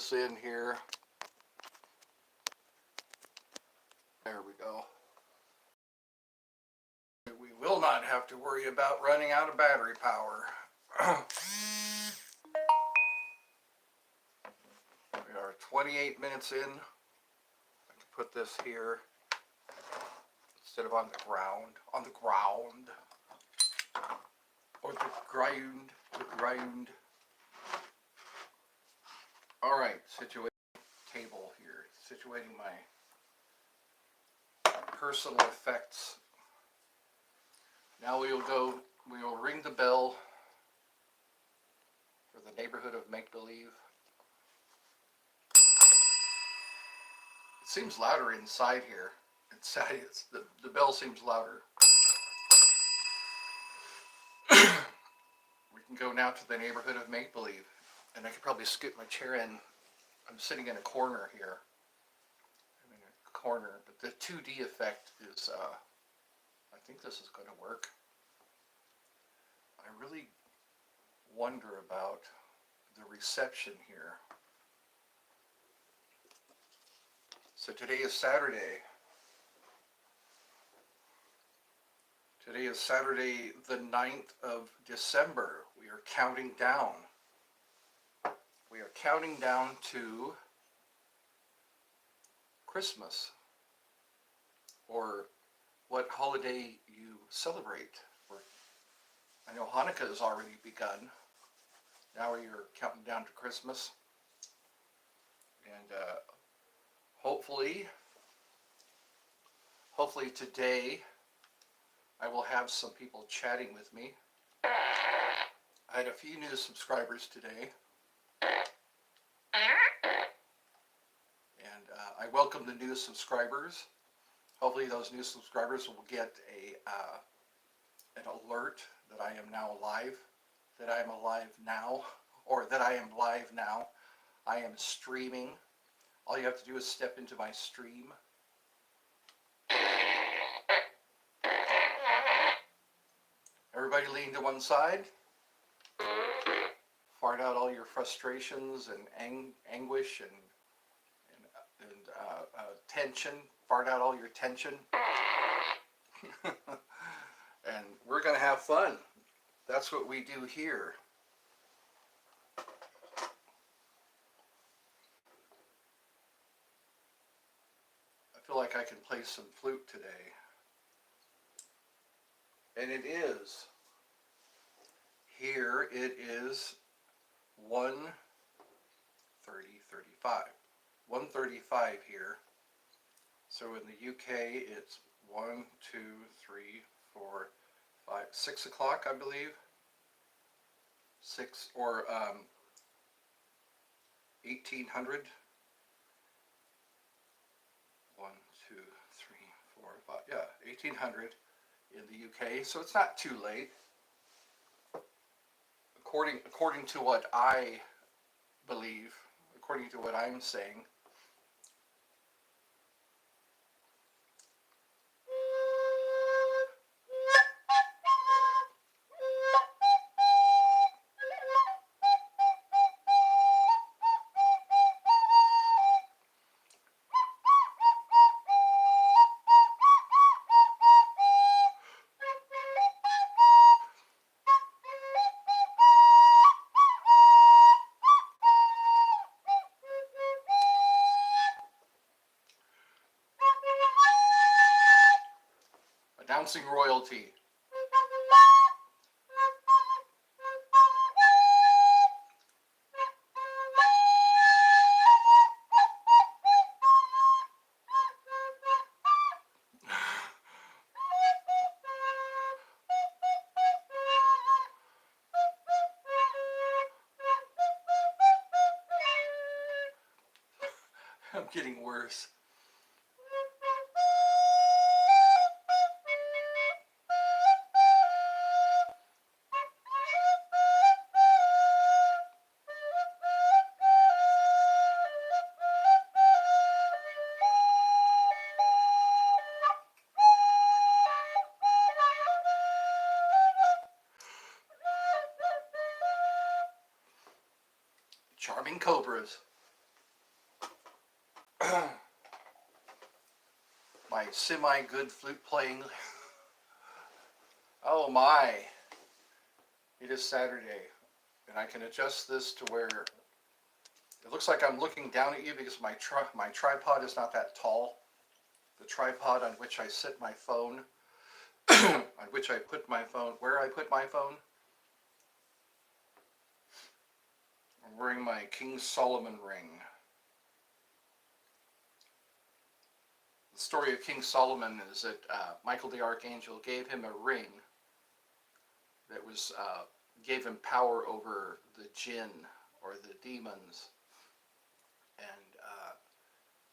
this in here. There we go. We will not have to worry about running out of battery power. We are 28 minutes in. I can put this here instead of on the ground. Or the ground. All right, situating table here. Situating my personal effects. Now we will ring the bell for the neighborhood of make-believe. It seems louder inside here. The bell seems louder. We can go now to the neighborhood of make-believe. And I could probably scoot my chair in. I'm sitting in a corner here. I'm in a corner, but the 2D effect is, I think this is going to work. I really wonder about the reception here. So today is Saturday. Today is Saturday, the 9th of December. We are counting down. We are counting down to Christmas, or what holiday you celebrate. I know Hanukkah has already begun. Now you're counting down to Christmas. And hopefully today I will have some people chatting with me. I had a few new subscribers today. And I welcome the new subscribers. Hopefully those new subscribers will get an alert that I am now live, that I am alive now, or that I am live now. I am streaming. All you have to do is step into my stream. Everybody lean to one side. Fart out all your frustrations and anguish and tension. Fart out all your tension. And we're going to have fun. That's what we do here. I feel like I can play some flute today. And it is. Here it is 1:35. 1:35 here. So in the UK it's 1, 2, 3, 4, 5, 6 o'clock, I believe. 6 or 1800. 1, 2, 3, 4, 5. Yeah, 1800 in the UK. So it's not too late. According to what I believe, according to what I'm saying. Announcing royalty. I'm getting worse. Charming cobras. my semi-good flute playing. Oh my, it is Saturday, and I can adjust this to where it looks like I'm looking down at you because my tripod is not that tall. The tripod on which I sit my phone, on which I put my phone, where I put my phone. I'm wearing my King Solomon ring. The story of King Solomon is that Michael the Archangel gave him a ring that was gave him power over the jinn or the demons. And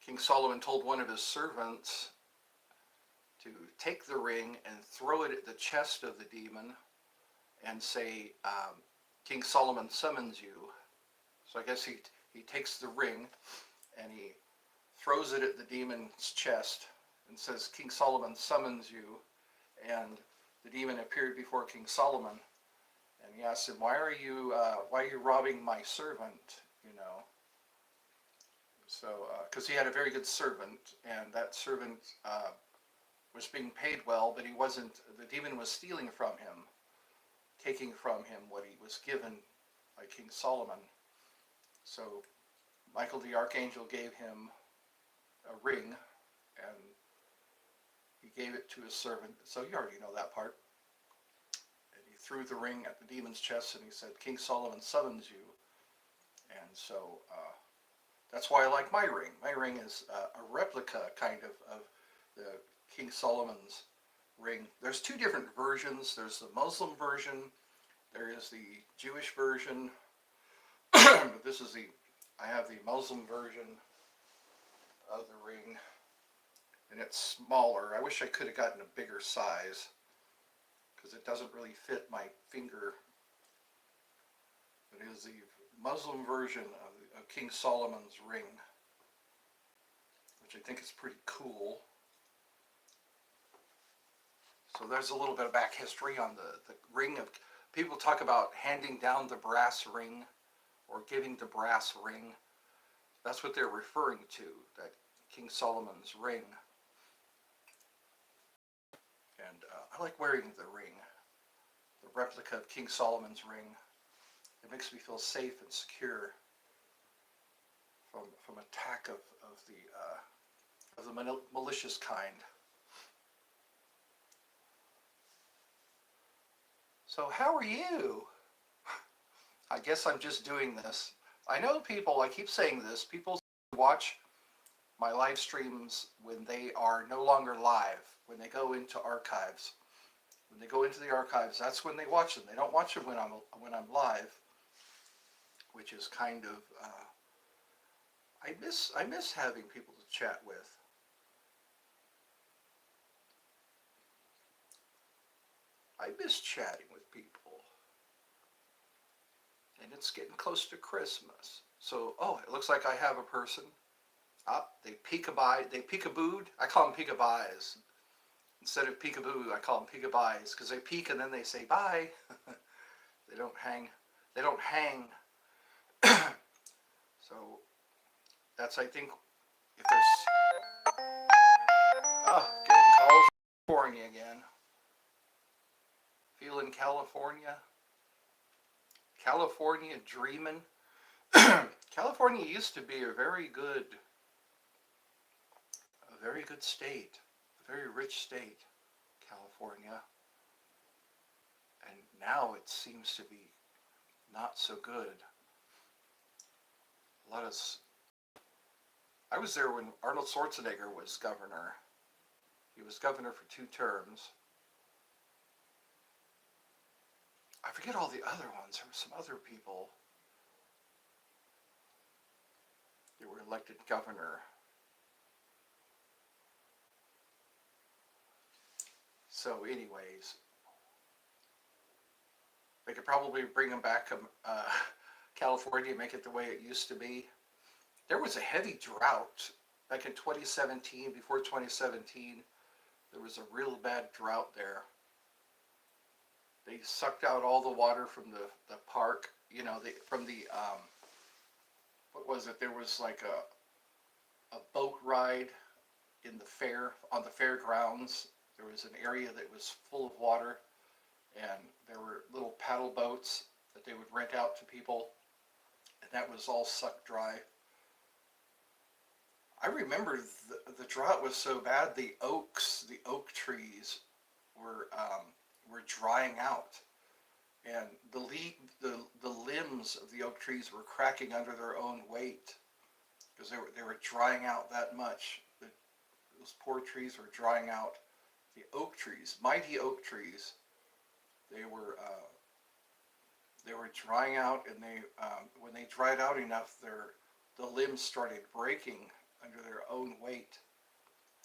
King Solomon told one of his servants to take the ring and throw it at the chest of the demon and say, King Solomon summons you. So I guess he takes the ring and he throws it at the demon's chest and says, King Solomon summons you. And the demon appeared before King Solomon, and he asked him, why are you robbing my servant, you know? So, because he had a very good servant, and that servant was being paid well, but he wasn't, the demon was stealing from him, taking from him what he was given by King Solomon. So Michael the Archangel gave him a ring, and he gave it to his servant. So you already know that part. And he threw the ring at the demon's chest, and he said, King Solomon summons you. And so that's why I like my ring. My ring is a replica, kind of the King Solomon's ring. There's two different versions. There's the Muslim version. There is the Jewish version. But this is I have the Muslim version of the ring, and it's smaller. I wish I could have gotten a bigger size because it doesn't really fit my finger. It is the Muslim version of King Solomon's ring, which I think is pretty cool. So there's a little bit of back history on the ring. Of people talk about handing down the brass ring or giving the brass ring. That's what they're referring to, that King Solomon's ring. And I like wearing the ring, the replica of King Solomon's ring. It makes me feel safe and secure from attack of the malicious kind. So how are you? I guess I'm just doing this. I know people, I keep saying this, people watch my live streams when they are no longer live, when they go into archives. When they go into the archives, that's when they watch them. They don't watch them when I'm live, which is kind of I miss having people to chat with. I miss chatting with people. And it's getting close to Christmas. So, it looks like I have a person. They peekabooed. I call them peekabyes. Instead of peekaboo, I call them peekabyes because they peek and then they say bye. They don't hang. They don't hang. So that's, I think, if there's getting calls from California again. Feeling California. California dreaming. California used to be a very good state, a very rich state, California. And now it seems to be not so good. I was there when Arnold Schwarzenegger was governor. He was governor for 2 terms. I forget all the other ones. There were some other people that were elected governor. So anyways, they could probably bring them back California, make it the way it used to be. There was a heavy drought back in 2017. Before 2017, there was a real bad drought there. They sucked out all the water from the park, you know, what was it? There was like a boat ride in the fair, on the fairgrounds. There was an area that was full of water, and there were little paddle boats that they would rent out to people, and that was all sucked dry. I remember the drought was so bad, the oak trees were drying out, and the limbs of the oak trees were cracking under their own weight because they were drying out that much. Those poor trees were drying out. The oak trees, mighty oak trees, they were drying out, and when they dried out enough, the limbs started breaking under their own weight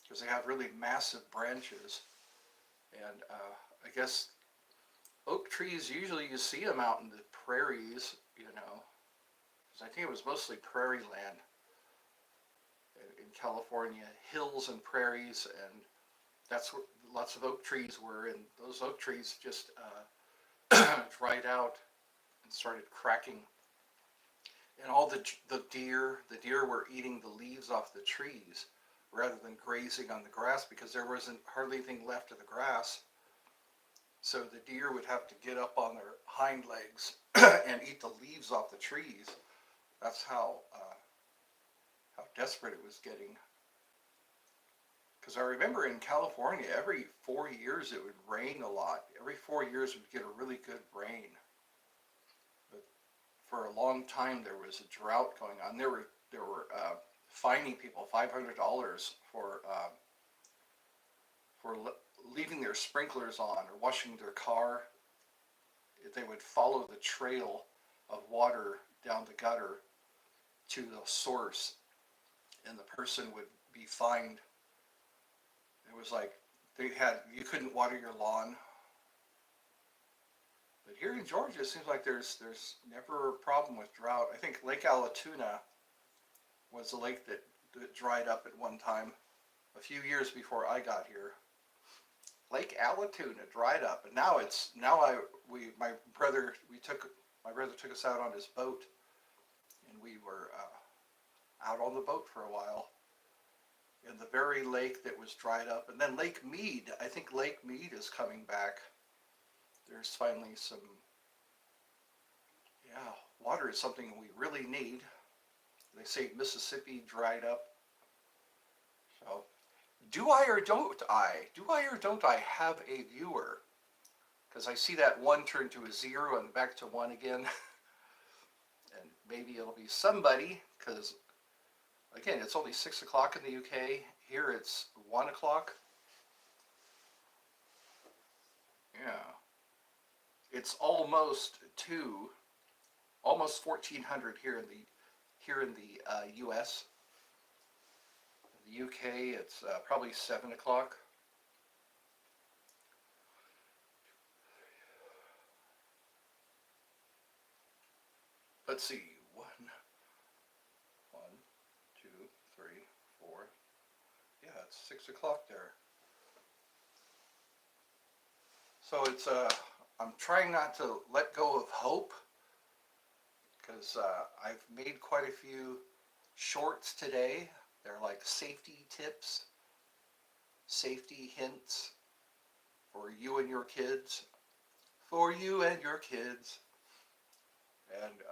because they have really massive branches. And I guess oak trees, usually you see them out in the prairies, because I think it was mostly prairie land in California, hills and prairies, and that's where lots of oak trees were, and those oak trees just dried out and started cracking. And all the deer were eating the leaves off the trees rather than grazing on the grass because there wasn't hardly anything left of the grass. So the deer would have to get up on their hind legs and eat the leaves off the trees. That's how desperate it was getting. Because I remember in California, every 4 years it would rain a lot. Every 4 years we'd get a really good rain. But for a long time there was a drought going on. There were fining people $500 for leaving their sprinklers on or washing their car. If they would follow the trail of water down the gutter to the source, and the person would be fined. It was like you couldn't water your lawn. But here in Georgia, it seems like there's never a problem with drought. I think Lake Allatoona was a lake that dried up at one time, a few years before I got here. Lake Allatoona dried up, and my brother took us out on his boat, and we were out on the boat for a while in the very lake that was dried up. And then Lake Mead, I think Lake Mead is coming back. There's finally water is something we really need. They say Mississippi dried up. So, do I or don't I have a viewer? Because I see that 1 turn to a 0 and back to 1 again. And maybe it'll be somebody, because again, it's only 6 o'clock in the UK. Here it's 1 o'clock. Yeah. It's almost 1400 here in the US. In the UK, it's probably 7 o'clock. Let's see. 1, 2, 3, 4. Yeah, it's 6 o'clock there. So it's I'm trying not to let go of hope, because I've made quite a few shorts today. They're like safety tips, safety hints for you and your kids, and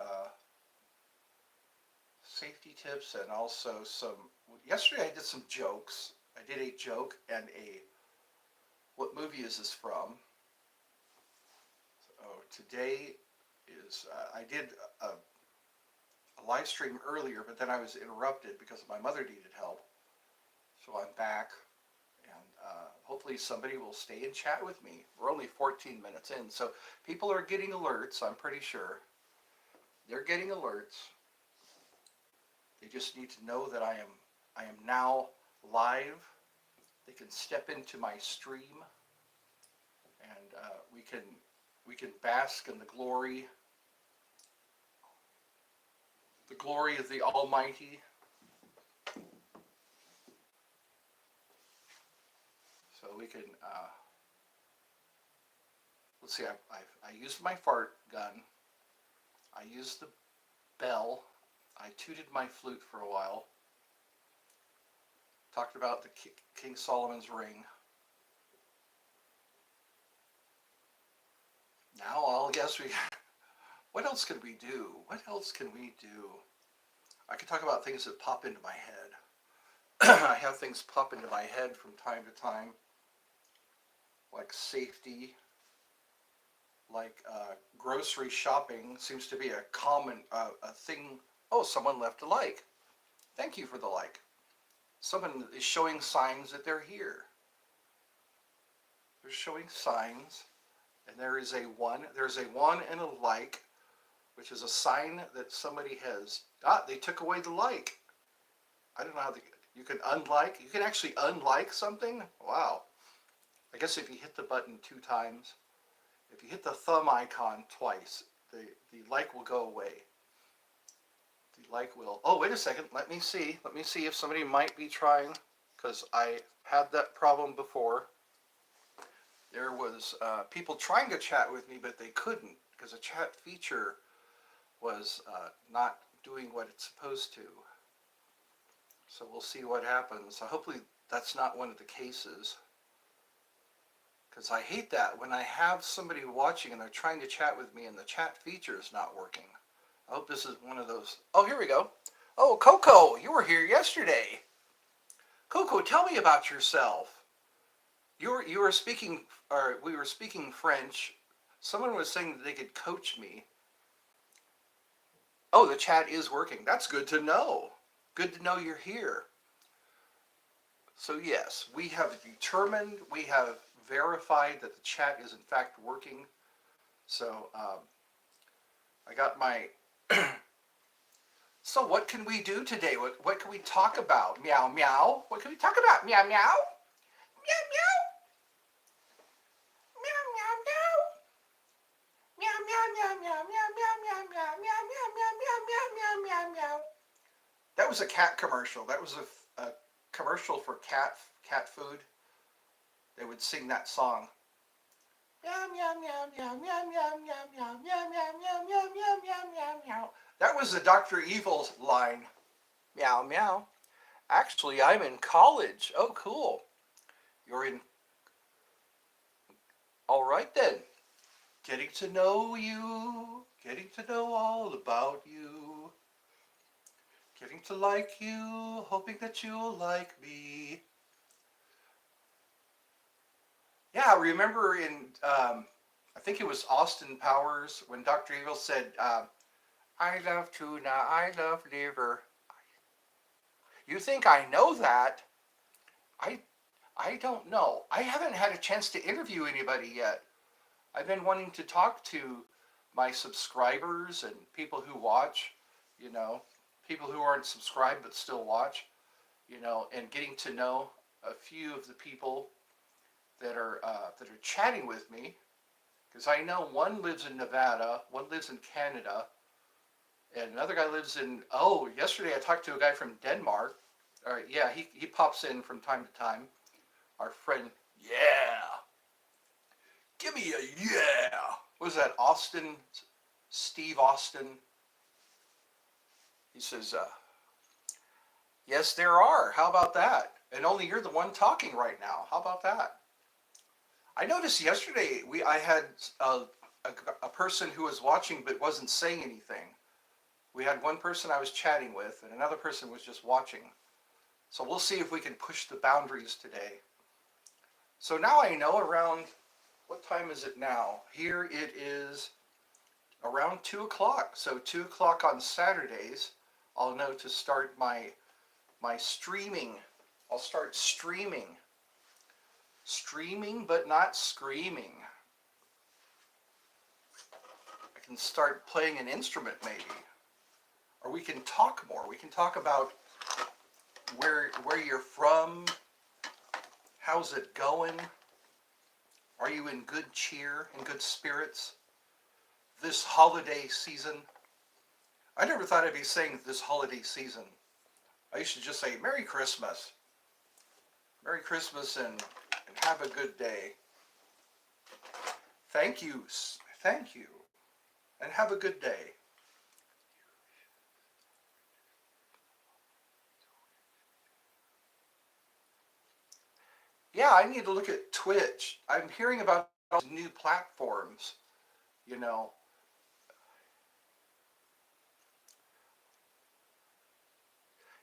safety tips, and also yesterday I did some jokes. I did a joke and what movie is this from? So today is, I did a live stream earlier, but then I was interrupted because my mother needed help. So I'm back, and hopefully somebody will stay and chat with me. We're only 14 minutes in, so people are getting alerts, I'm pretty sure. They're getting alerts. They just need to know that I am now live. They can step into my stream, and we can bask in the glory of the Almighty. So we can let's see. I used my fart gun. I used the bell. I tooted my flute for a while. Talked about the King Solomon's ring. Now I'll guess we. What else can we do? What else can we do? I can talk about things that pop into my head. I have things pop into my head from time to time, like safety, like grocery shopping seems to be a common a thing. Oh, someone left a like. Thank you for the like. Someone is showing signs that they're here. They're showing signs, and there's a one and a like, which is a sign that somebody has. They took away the like. I don't know how you can unlike. You can actually unlike something. Wow. I guess if you hit the button 2 times, if you hit the thumb icon twice, the like will go away. The like will. Oh, wait a second. Let me see. Let me see if somebody might be trying, because I had that problem before. There was people trying to chat with me, but they couldn't because the chat feature was not doing what it's supposed to. So we'll see what happens. So hopefully that's not one of the cases, because I hate that when I have somebody watching and they're trying to chat with me and the chat feature is not working. I hope this is one of those. Oh, here we go. Oh, Coco, you were here yesterday. Coco, tell me about yourself. You were speaking, or we were speaking French. Someone was saying that they could coach me. Oh, the chat is working. That's good to know. Good to know you're here. So yes, we have determined, we have verified that the chat is in fact working. So I got my. So what can we do today? What can we talk about? Meow meow. What can we talk about? Meow meow. Meow meow. Meow meow meow. Meow meow meow meow meow meow meow meow meow meow meow meow meow meow meow. That was a cat commercial. That was a commercial for cat food. They would sing that song. Meow meow meow meow meow meow meow meow meow meow meow meow meow meow meow meow. That was the Dr. Evil line. Meow meow. Actually, I'm in college. Oh, cool. You're in. All right then. Getting to know you. Getting to know all about you. Getting to like you. Hoping that you'll like me. Yeah, remember in, I think it was Austin Powers, when Dr. Evil said, I love tuna, I love liver. You think I know that? I, I don't know. I haven't had a chance to interview anybody yet. I've been wanting to talk to my subscribers and people who watch, people who aren't subscribed but still watch, and getting to know a few of the people that are chatting with me, because I know one lives in Nevada, one lives in Canada, and another guy lives in. Oh, yesterday I talked to a guy from Denmark. All right, yeah, he pops in from time to time. Our friend, yeah, give me a yeah. What was that? Austin, Steve Austin. He says, yes, there are. How about that? And only you're the one talking right now. How about that? I noticed yesterday I had a person who was watching but wasn't saying anything. We had one person I was chatting with and another person was just watching. So we'll see if we can push the boundaries today. So now I know around, what time is it now? Here it is around 2 o'clock. So 2 o'clock on Saturdays, I'll know to start my streaming. I'll start streaming. Streaming but not screaming. I can start playing an instrument maybe. Or we can talk more. We can talk about where you're from. How's it going? Are you in good cheer, in good spirits? This holiday season. I never thought I'd be saying this holiday season. I used to just say Merry Christmas. Merry Christmas and have a good day. Thank you. Thank you. And have a good day. Yeah, I need to look at Twitch. I'm hearing about all these new platforms, you know.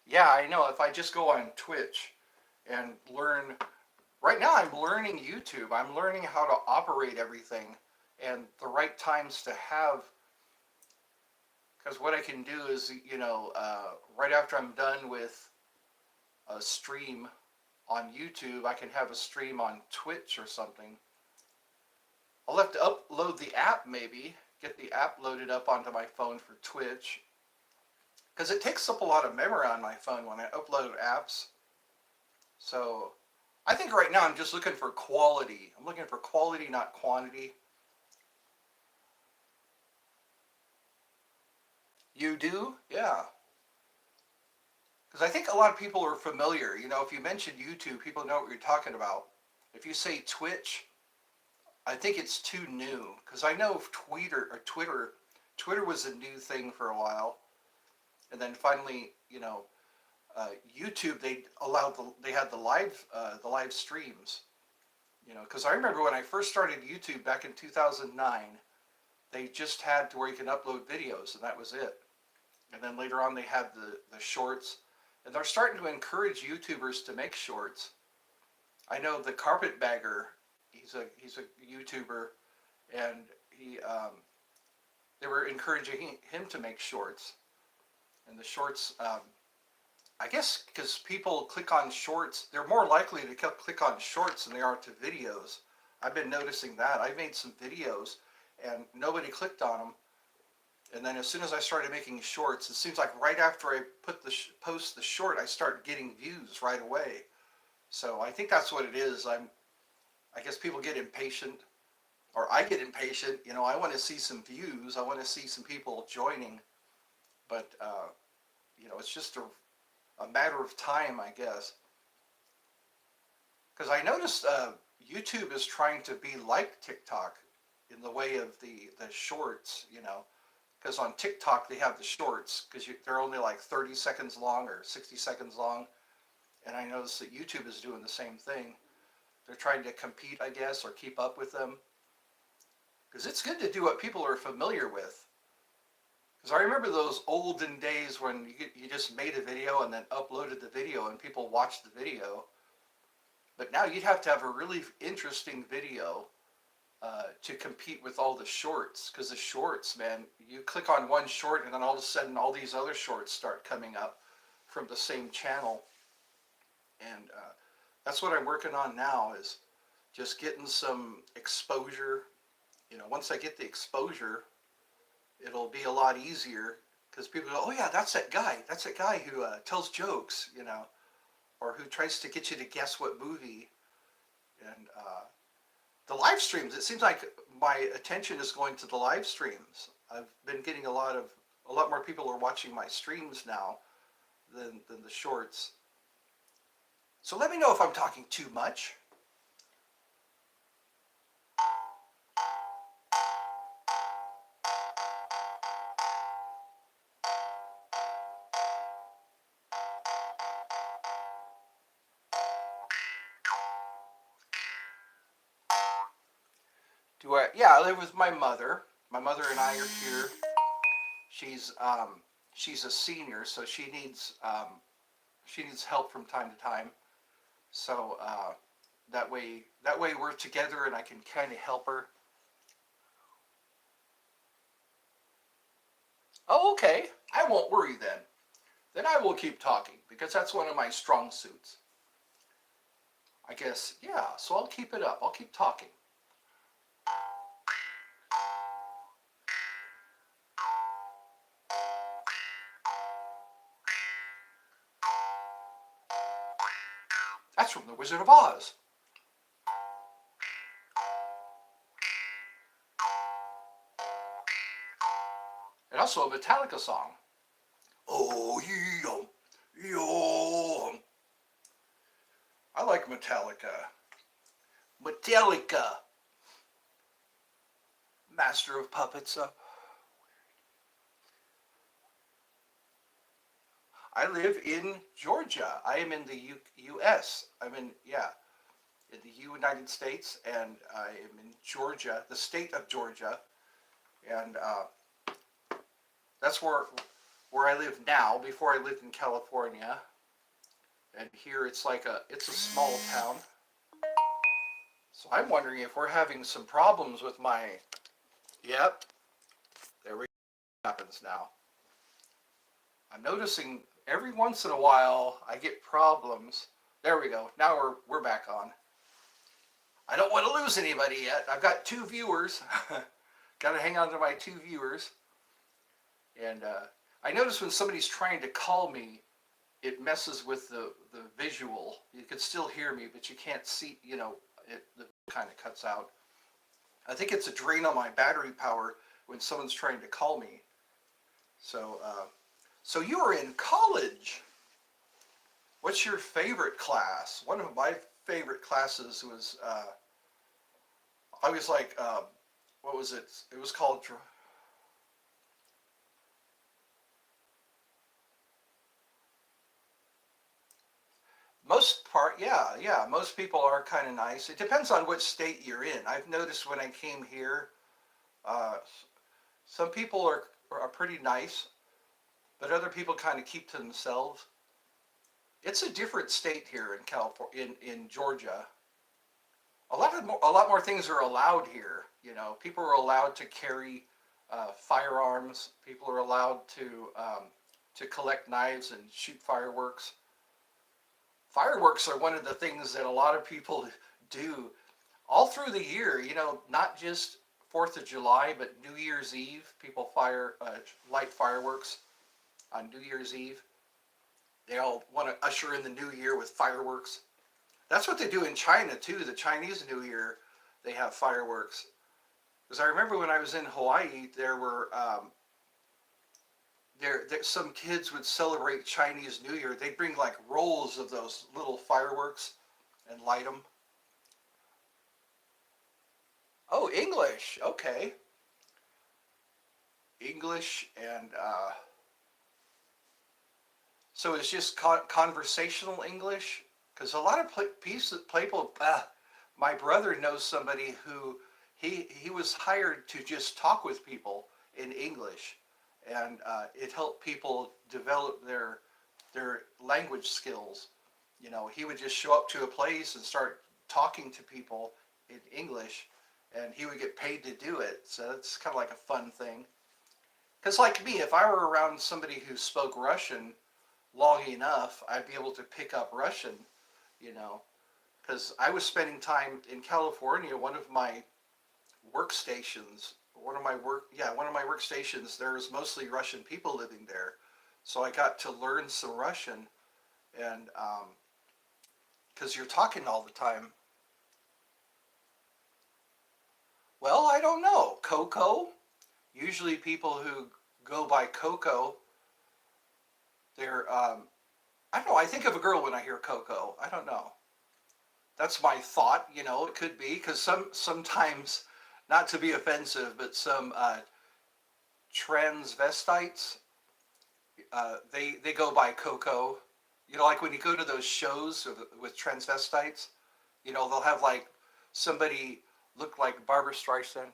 Yeah, I know. If I just go on Twitch and learn, right now I'm learning YouTube. I'm learning how to operate everything and the right times to have, because what I can do is, right after I'm done with a stream on YouTube, I can have a stream on Twitch or something. I'll have to upload the app maybe, get the app loaded up onto my phone for Twitch, because it takes up a lot of memory on my phone when I upload apps. So I think right now I'm just looking for quality. I'm looking for quality, not quantity. You do? Yeah. Because I think a lot of people are familiar. If you mention YouTube, people know what you're talking about. If you say Twitch, I think it's too new. Because I know Twitter was a new thing for a while, and then finally, YouTube they had the live streams. Because I remember when I first started YouTube back in 2009, they just had to where you can upload videos, and that was it. And then later on, they had the shorts, and they're starting to encourage YouTubers to make shorts. I know the Carpetbagger, he's a YouTuber, and they were encouraging him to make shorts. And the shorts, I guess, because people click on shorts, they're more likely to click on shorts than they are to videos. I've been noticing that. I made some videos, and nobody clicked on them. And then as soon as I started making shorts, it seems like right after I post the short, I start getting views right away. So I think that's what it is. I guess people get impatient, or I get impatient. I want to see some views. I want to see some people joining, but it's just a matter of time, I guess. Because I noticed YouTube is trying to be like TikTok in the way of the shorts. Because on TikTok they have the shorts because they're only like 30 seconds long or 60 seconds long, and I noticed that YouTube is doing the same thing. They're trying to compete, I guess, or keep up with them, because it's good to do what people are familiar with. Because I remember those olden days when you just made a video and then uploaded the video and people watched the video. But now you'd have to have a really interesting video to compete with all the shorts. Because the shorts, man, you click on one short and then all of a sudden all these other shorts start coming up from the same channel. And that's what I'm working on now, is just getting some exposure. Once I get the exposure, it'll be a lot easier, because people go, oh yeah, that's that guy. That's that guy who tells jokes, or who tries to get you to guess what movie. And the live streams, it seems like my attention is going to the live streams. I've been getting a lot more people are watching my streams now than the shorts. So let me know if I'm talking too much. Yeah, I live with my mother. My mother and I are here. She's she's a senior, so she needs help from time to time. So that way we're together and I can kind of help her. Oh, okay. I won't worry then. Then I will keep talking because that's one of my strong suits. I guess, yeah, so I'll keep it up. I'll keep talking. That's from The Wizard of Oz. And also a Metallica song. Oh, yeah, yeah. I like Metallica. Metallica. Master of Puppets. I live in Georgia. I am in the U.S. I'm in, yeah. in the United States, and I am in Georgia, the state of Georgia, and that's where I live now. Before I lived in California, and here it's a small town. So I'm wondering if we're having some problems with my. Yep, there we happens now. I'm noticing every once in a while I get problems. There we go. Now we're back on. I don't want to lose anybody yet. I've got two viewers. Got to hang on to my two viewers. And I notice when somebody's trying to call me, it messes with the visual. You can still hear me, but you can't see, the kind of cuts out. I think it's a drain on my battery power when someone's trying to call me. So you were in college. What's your favorite class? One of my favorite classes was, I was like, what was it? It was called, yeah, most people are kind of nice. It depends on which state you're in. I've noticed when I came here, uh, some people are pretty nice, but other people kind of keep to themselves. It's a different state here in California, in Georgia. A lot more things are allowed here. People are allowed to carry firearms. People are allowed to collect knives and shoot fireworks. Fireworks are one of the things that a lot of people do all through the year. Not just Fourth of July, but New Year's Eve. People light fireworks on New Year's Eve. They all want to usher in the new year with fireworks. That's what they do in China too. The Chinese New Year, they have fireworks. Because I remember when I was in Hawaii, there some kids would celebrate Chinese New Year. They'd bring like rolls of those little fireworks and light them. Oh, English. Okay, English and so it's just conversational English. Because a lot of people. My brother knows somebody who he was hired to just talk with people in English, and it helped people develop their language skills. He would just show up to a place and start talking to people in English, and he would get paid to do it. So it's kind of like a fun thing. Because like me, if I were around somebody who spoke Russian long enough, I'd be able to pick up Russian. You know, because I was spending time in California. One of my workstations. There's mostly Russian people living there, so I got to learn some Russian, and because you're talking all the time. Well, I don't know. Coco. Usually, people who go by Coco, they're I don't know. I think of a girl when I hear Coco. I don't know. That's my thought. It could be because sometimes, not to be offensive, but some transvestites, they go by Coco. Like when you go to those shows with transvestites, they'll have like somebody look like Barbara Streisand.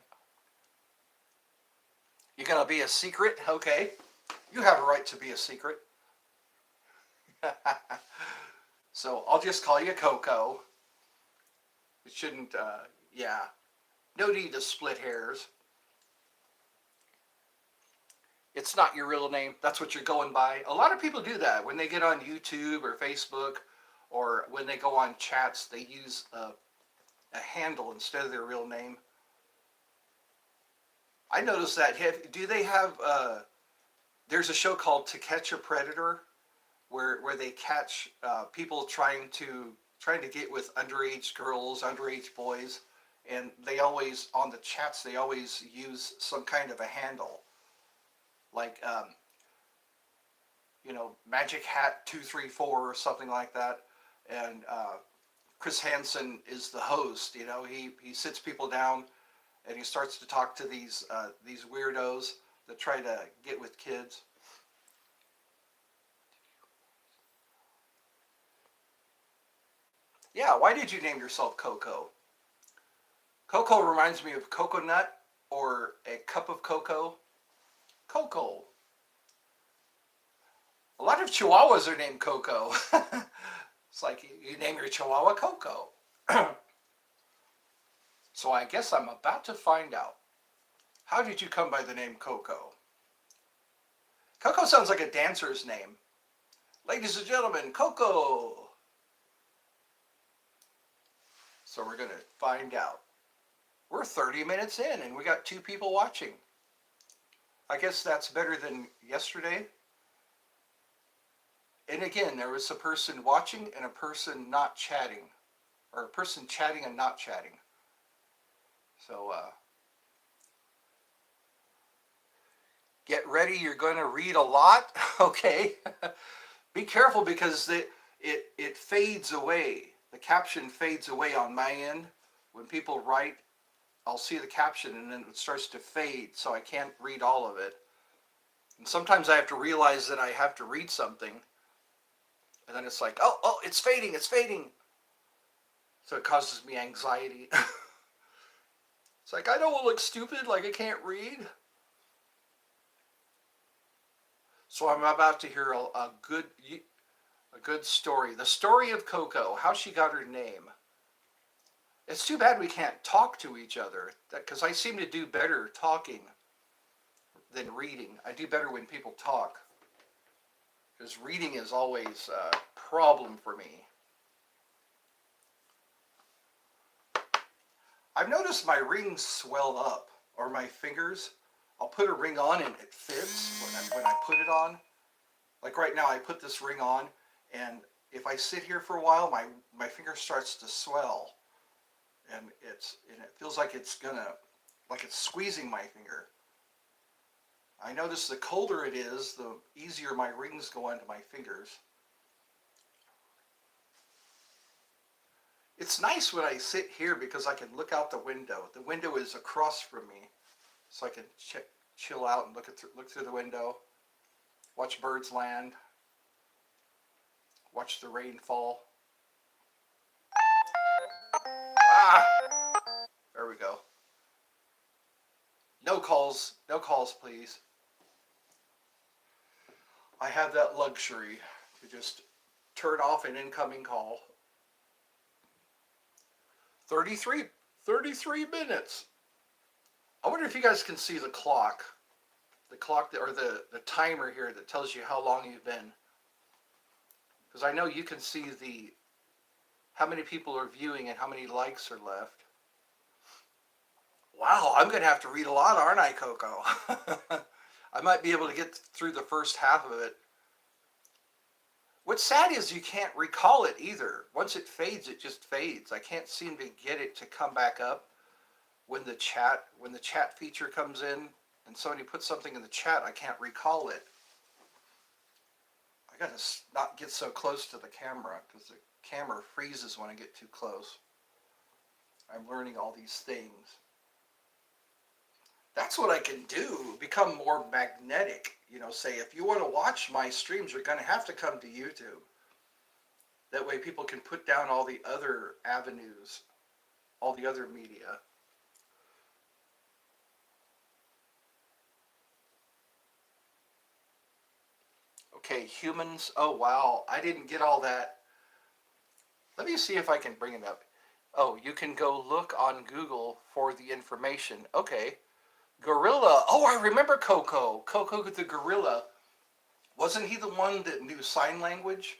You're gonna be a secret, okay? You have a right to be a secret. So I'll just call you Coco. It shouldn't. Yeah. No need to split hairs. It's not your real name. That's what you're going by. A lot of people do that when they get on YouTube or Facebook, or when they go on chats. They use a handle instead of their real name. I noticed that. Do they have? There's a show called To Catch a Predator, where they catch people trying to get with underage girls, underage boys, and they always on the chats they always use some kind of a handle, like Magic Hat 234 or something like that, and Chris Hansen is the host. He sits people down and he starts to talk to these weirdos that try to get with kids. Yeah, why did you name yourself Coco? Coco reminds me of coconut or a cup of cocoa. Coco. A lot of Chihuahuas are named Coco. It's like you name your Chihuahua Coco. So I guess I'm about to find out. How did you come by the name Coco? Coco sounds like a dancer's name. Ladies and gentlemen, Coco. So we're going to find out. We're 30 minutes in and we got 2 people watching. I guess that's better than yesterday. And again, there was a person watching and a person not chatting, or a person chatting and not chatting. So get ready. You're going to read a lot. Okay. Be careful because it fades away. The caption fades away on my end. When people write, I'll see the caption and then it starts to fade, so I can't read all of it. And sometimes I have to realize that I have to read something, and then it's like, oh, it's fading, it's fading. So it causes me anxiety. It's like, I don't look stupid, like I can't read. So I'm about to hear a good story. The story of Coco, how she got her name. It's too bad we can't talk to each other, because I seem to do better talking than reading. I do better when people talk, because reading is always a problem for me. I've noticed my rings swell up, or my fingers. I'll put a ring on and it fits when I put it on. Like right now, I put this ring on, and if I sit here for a while, my finger starts to swell, and it feels like it's squeezing my finger. I notice the colder it is, the easier my rings go onto my fingers. It's nice when I sit here because I can look out the window. The window is across from me, so I can chill out and look through the window, watch birds land, watch the rain fall. Ah, there we go. No calls, please. I have that luxury to just turn off an incoming call. 33, 33 minutes. I wonder if you guys can see the clock. Or the timer here that tells you how long you've been. Because I know you can see how many people are viewing and how many likes are left. Wow, I'm going to have to read a lot, aren't I, Coco? I might be able to get through the first half of it. What's sad is you can't recall it either. Once it fades, it just fades. I can't seem to get it to come back up when the chat feature comes in and somebody puts something in the chat. I can't recall it. I gotta not get so close to the camera because the camera freezes when I get too close. I'm learning all these things. That's what I can do, become more magnetic. Say if you want to watch my streams, you're going to have to come to YouTube. That way people can put down all the other avenues, all the other media. Okay, humans. Oh, wow. I didn't get all that. Let me see if I can bring it up. Oh, you can go look on Google for the information. Okay. Gorilla. Oh, I remember Coco. Coco the gorilla. Wasn't he the one that knew sign language?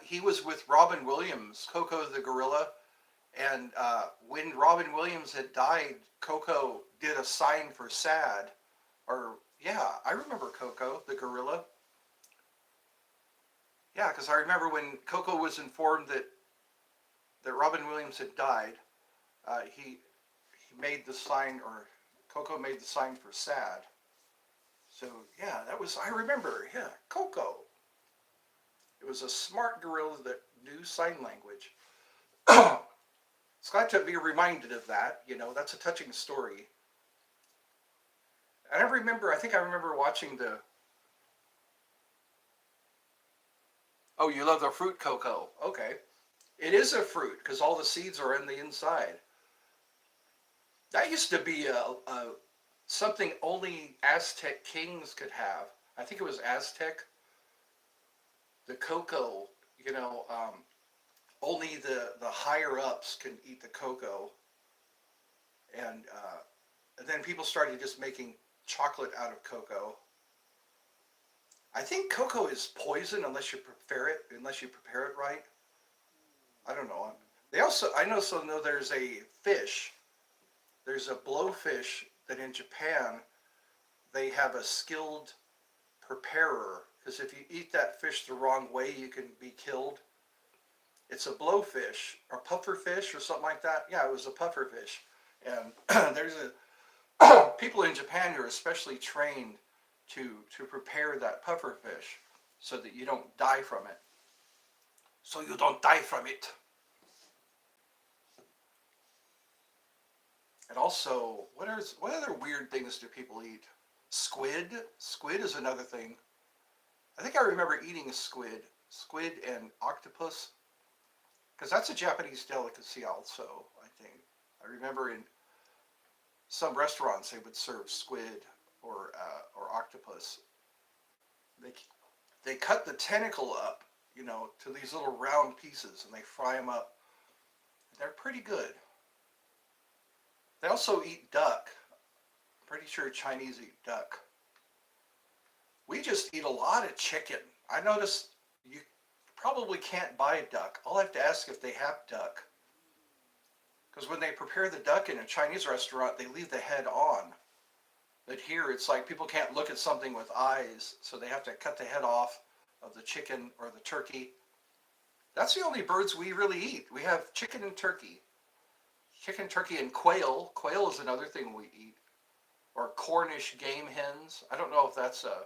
He was with Robin Williams, Coco the gorilla. And when Robin Williams had died, Coco did a sign for sad. Yeah, I remember Coco the gorilla. Yeah, because I remember when Coco was informed that Robin Williams had died, he made the sign, or Coco made the sign for sad. So yeah, I remember, yeah, Coco. It was a smart gorilla that knew sign language. It's glad to be reminded of that. That's a touching story. I think I remember watching Oh, you love the fruit cocoa. Okay. It is a fruit because all the seeds are in the inside. That used to be something only Aztec kings could have. I think it was Aztec. The cocoa, you know, only the higher ups can eat the cocoa, and then people started just making chocolate out of cocoa. I think cocoa is poison unless you prepare it right. I don't know. They also I also know there's a fish. There's a blowfish that in Japan they have a skilled preparer because if you eat that fish the wrong way, you can be killed. It's a blowfish or pufferfish or something like that. Yeah, it was a pufferfish, and there's a people in Japan who are especially trained to prepare that pufferfish so that you don't die from it. So you don't die from it. And also, what other weird things do people eat? Squid. Squid is another thing. I think I remember eating a squid and octopus, because that's a Japanese delicacy also. I think I remember in some restaurants they would serve squid or octopus. They they cut the tentacle up, to these little round pieces, and they fry them up. They're pretty good. They also eat duck. I'm pretty sure Chinese eat duck. We just eat a lot of chicken. I noticed you probably can't buy duck. I'll have to ask if they have duck. Because when they prepare the duck in a Chinese restaurant, they leave the head on. But here it's like people can't look at something with eyes, so they have to cut the head off of the chicken or the turkey. That's the only birds we really eat. We have chicken and turkey. Chicken, turkey, and quail. Quail is another thing we eat. Or Cornish game hens. I don't know if that's a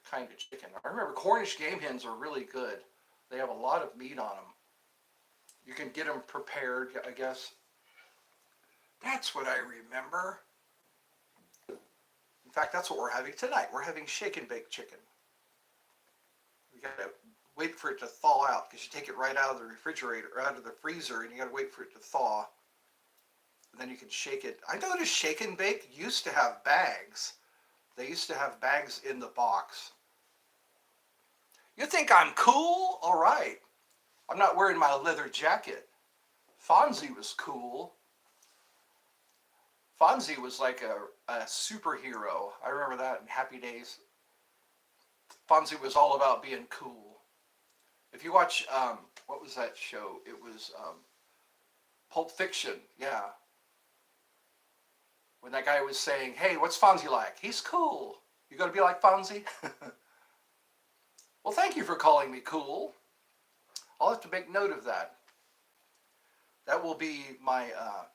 kind of chicken. I remember Cornish game hens are really good. They have a lot of meat on them. You can get them prepared, I guess. That's what I remember. In fact, that's what we're having tonight. We're having shake and bake chicken. We gotta wait for it to thaw out because you take it right out of the refrigerator or out of the freezer, and you gotta wait for it to thaw. And then you can shake it. I noticed shake and bake used to have bags. They used to have bags in the box. You think I'm cool? All right. I'm not wearing my leather jacket. Fonzie was cool. Fonzie was like a superhero. I remember that in Happy Days. Fonzie was all about being cool. If you watch, what was that show? It was Pulp Fiction, yeah. When that guy was saying, hey, what's Fonzie like? He's cool. You gonna be like Fonzie? Well, thank you for calling me cool. I'll have to make note of that. That will be my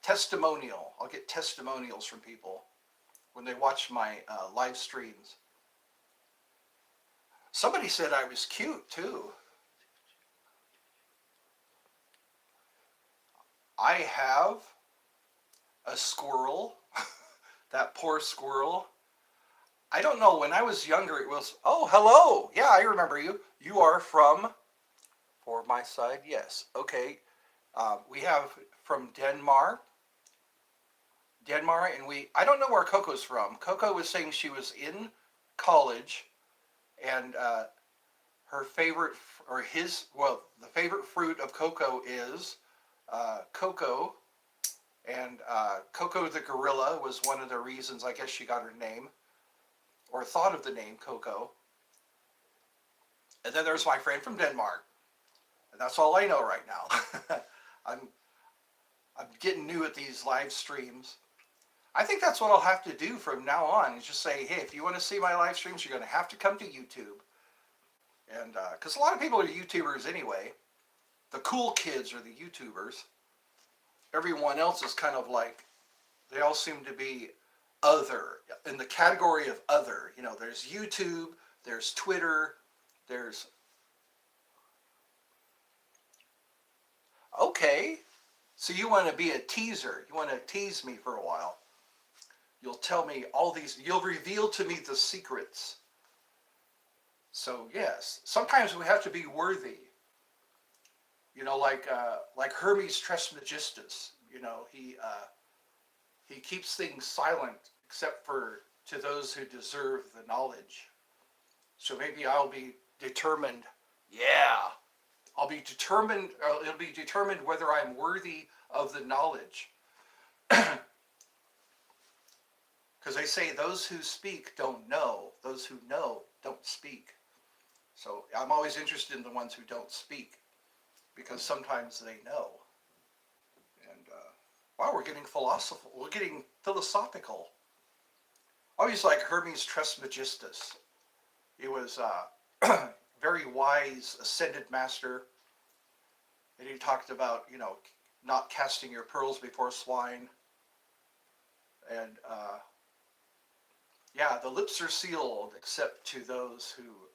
testimonial. I'll get testimonials from people when they watch my live streams. Somebody said I was cute, too. I have a squirrel. That poor squirrel. I don't know, when I was younger it was, oh, hello. Yeah, I remember you. You are from, for my side, yes. Okay. We have from Denmark. And I don't know where Coco's from. Coco was saying she was in college, and her favorite, the favorite fruit of Coco is cocoa. And Coco the gorilla was one of the reasons I guess she got her name, or thought of the name Coco. And then there's my friend from Denmark. And that's all I know right now. I'm getting new at these live streams. I think that's what I'll have to do from now on, is just say, hey, if you want to see my live streams, you're going to have to come to YouTube. And because a lot of people are YouTubers anyway. The cool kids are the YouTubers. Everyone else is kind of like, they all seem to be other, in the category of other. There's YouTube, there's Twitter, there's... Okay, so you want to be a teaser. You want to tease me for a while. You'll tell me all these, you'll reveal to me the secrets. So yes, sometimes we have to be worthy. like Hermes Trismegistus. He keeps things silent except for to those who deserve the knowledge. So maybe I'll be determined. Yeah, I'll be determined. It'll be determined whether I'm worthy of the knowledge. Because they say those who speak don't know, those who know don't speak. So I'm always interested in the ones who don't speak because sometimes they know. And wow, we're getting philosophical. We're getting philosophical. I always like Hermes Trismegistus. He was very wise, ascended master, and he talked about not casting your pearls before swine, and yeah, the lips are sealed except to those who.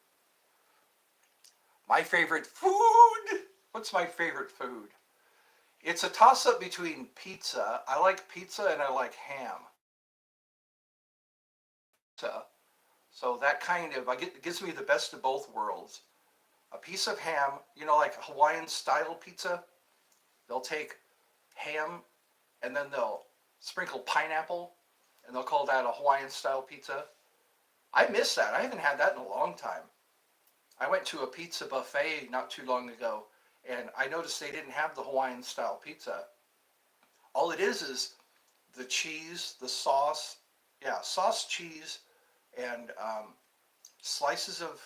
My favorite food. What's my favorite food? It's a toss up between pizza. I like pizza and I like ham. So, so that kind of it gives me the best of both worlds. A piece of ham, like Hawaiian style pizza. They'll take ham and then they'll sprinkle pineapple and they'll call that a Hawaiian style pizza. I miss that. I haven't had that in a long time. I went to a pizza buffet not too long ago and I noticed they didn't have the Hawaiian style pizza. All it is the cheese, the sauce, yeah, sauce, cheese, and slices of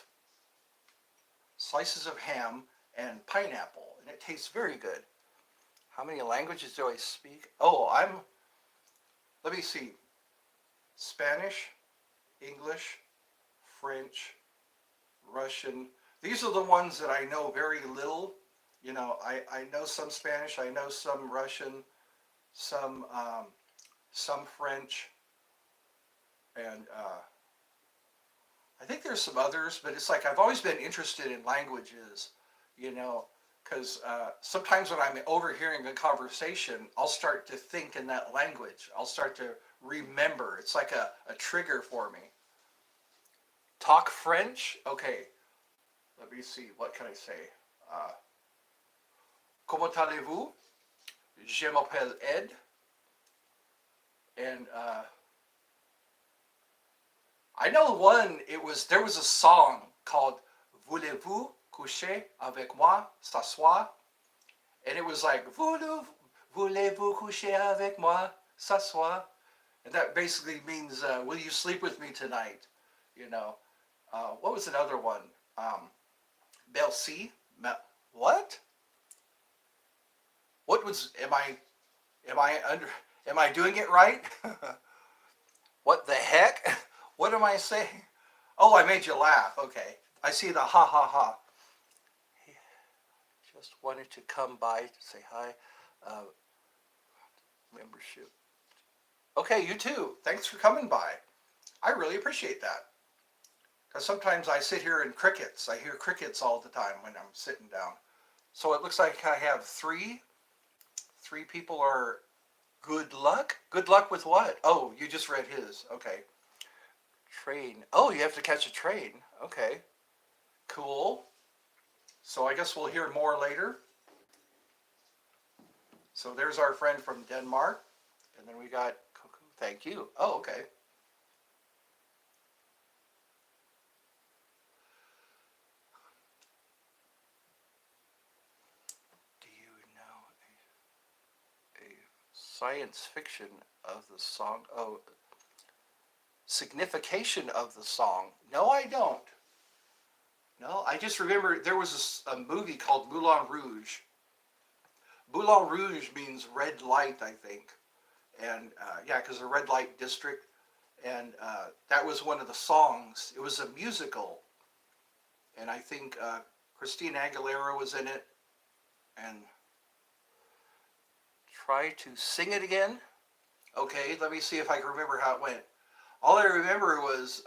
slices of ham and pineapple, and it tastes very good. How many languages do I speak? Oh, let me see, Spanish, English, French, Russian. These are the ones that I know very little. I know some Spanish, I know some Russian, some some French, and I think there's some others, but it's like I've always been interested in languages, you know, because sometimes when I'm overhearing a conversation, I'll start to think in that language. I'll start to remember. It's like a trigger for me. Talk French? Okay, let me see. What can I say? Uh, Comment allez-vous? Je m'appelle Ed. And I know one. There was a song called "Voulez-vous coucher avec moi, s'asseoir," and it was like "Voulez-vous coucher avec moi, s'asseoir," and that basically means "Will you sleep with me tonight?" You know. What was another one? Merci. What? What was? Am I under? Am I doing it right? What the heck? What am I saying? Oh, I made you laugh. Okay. I see the ha ha ha. Just wanted to come by to say hi. Uh, Membership. Okay, you too. Thanks for coming by. I really appreciate that. Because sometimes I sit here and crickets. I hear crickets all the time when I'm sitting down. So it looks like I have three. Three people are good luck. Good luck with what? Oh, you just read his. Okay. Train. Oh, you have to catch a train. Okay. Cool. So I guess we'll hear more later. So there's our friend from Denmark. And then we got Cuckoo. Thank you. Oh, okay. Do you know a science fiction of the song? Oh, signification of the song? No, I don't. No, I just remember there was a movie called Moulin Rouge. Moulin Rouge means red light, I think. And yeah, because the red light district. And that was one of the songs. It was a musical. And I think Christina Aguilera was in it. And try to sing it again. Okay, let me see if I can remember how it went. All I remember was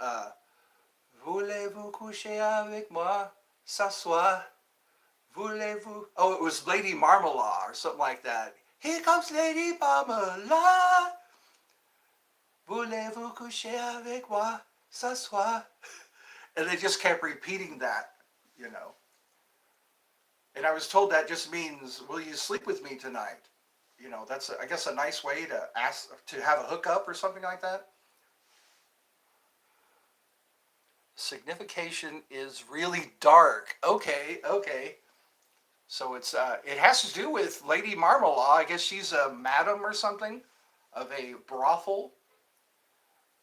Voulez-vous coucher avec moi, s'asseoir? Voulez-vous? Oh, it was Lady Marmalade or something like that. Here comes Lady Marmalade. Voulez-vous coucher avec moi, s'asseoir? And they just kept repeating that, you know. And I was told that just means, will you sleep with me tonight? You know, that's, I guess, a nice way to ask to have a hookup or something like that. Signification is really dark. Okay, okay. So it has to do with Lady Marmalade. I guess she's a madam or something of a brothel.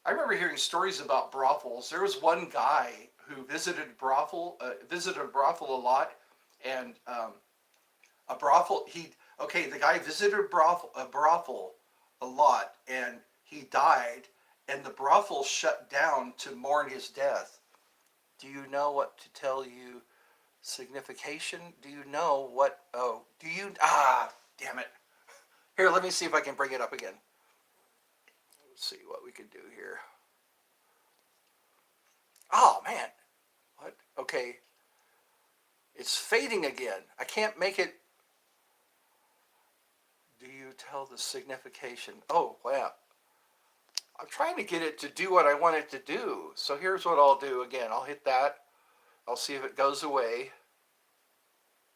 I remember hearing stories about brothels. There was one guy who visited a brothel a lot, and a brothel. The guy visited a brothel a lot, and he died, and the brothel shut down to mourn his death. Do you know what to tell you? Signification? Do you know what? Oh, do you? Damn it! Here, let me see if I can bring it up again. Let's see what we can do here. Oh man, what? Okay, it's fading again. I can't make it. Do you tell the signification? Oh wow, I'm trying to get it to do what I want it to do. So here's what I'll do again. I'll hit that. I'll see if it goes away.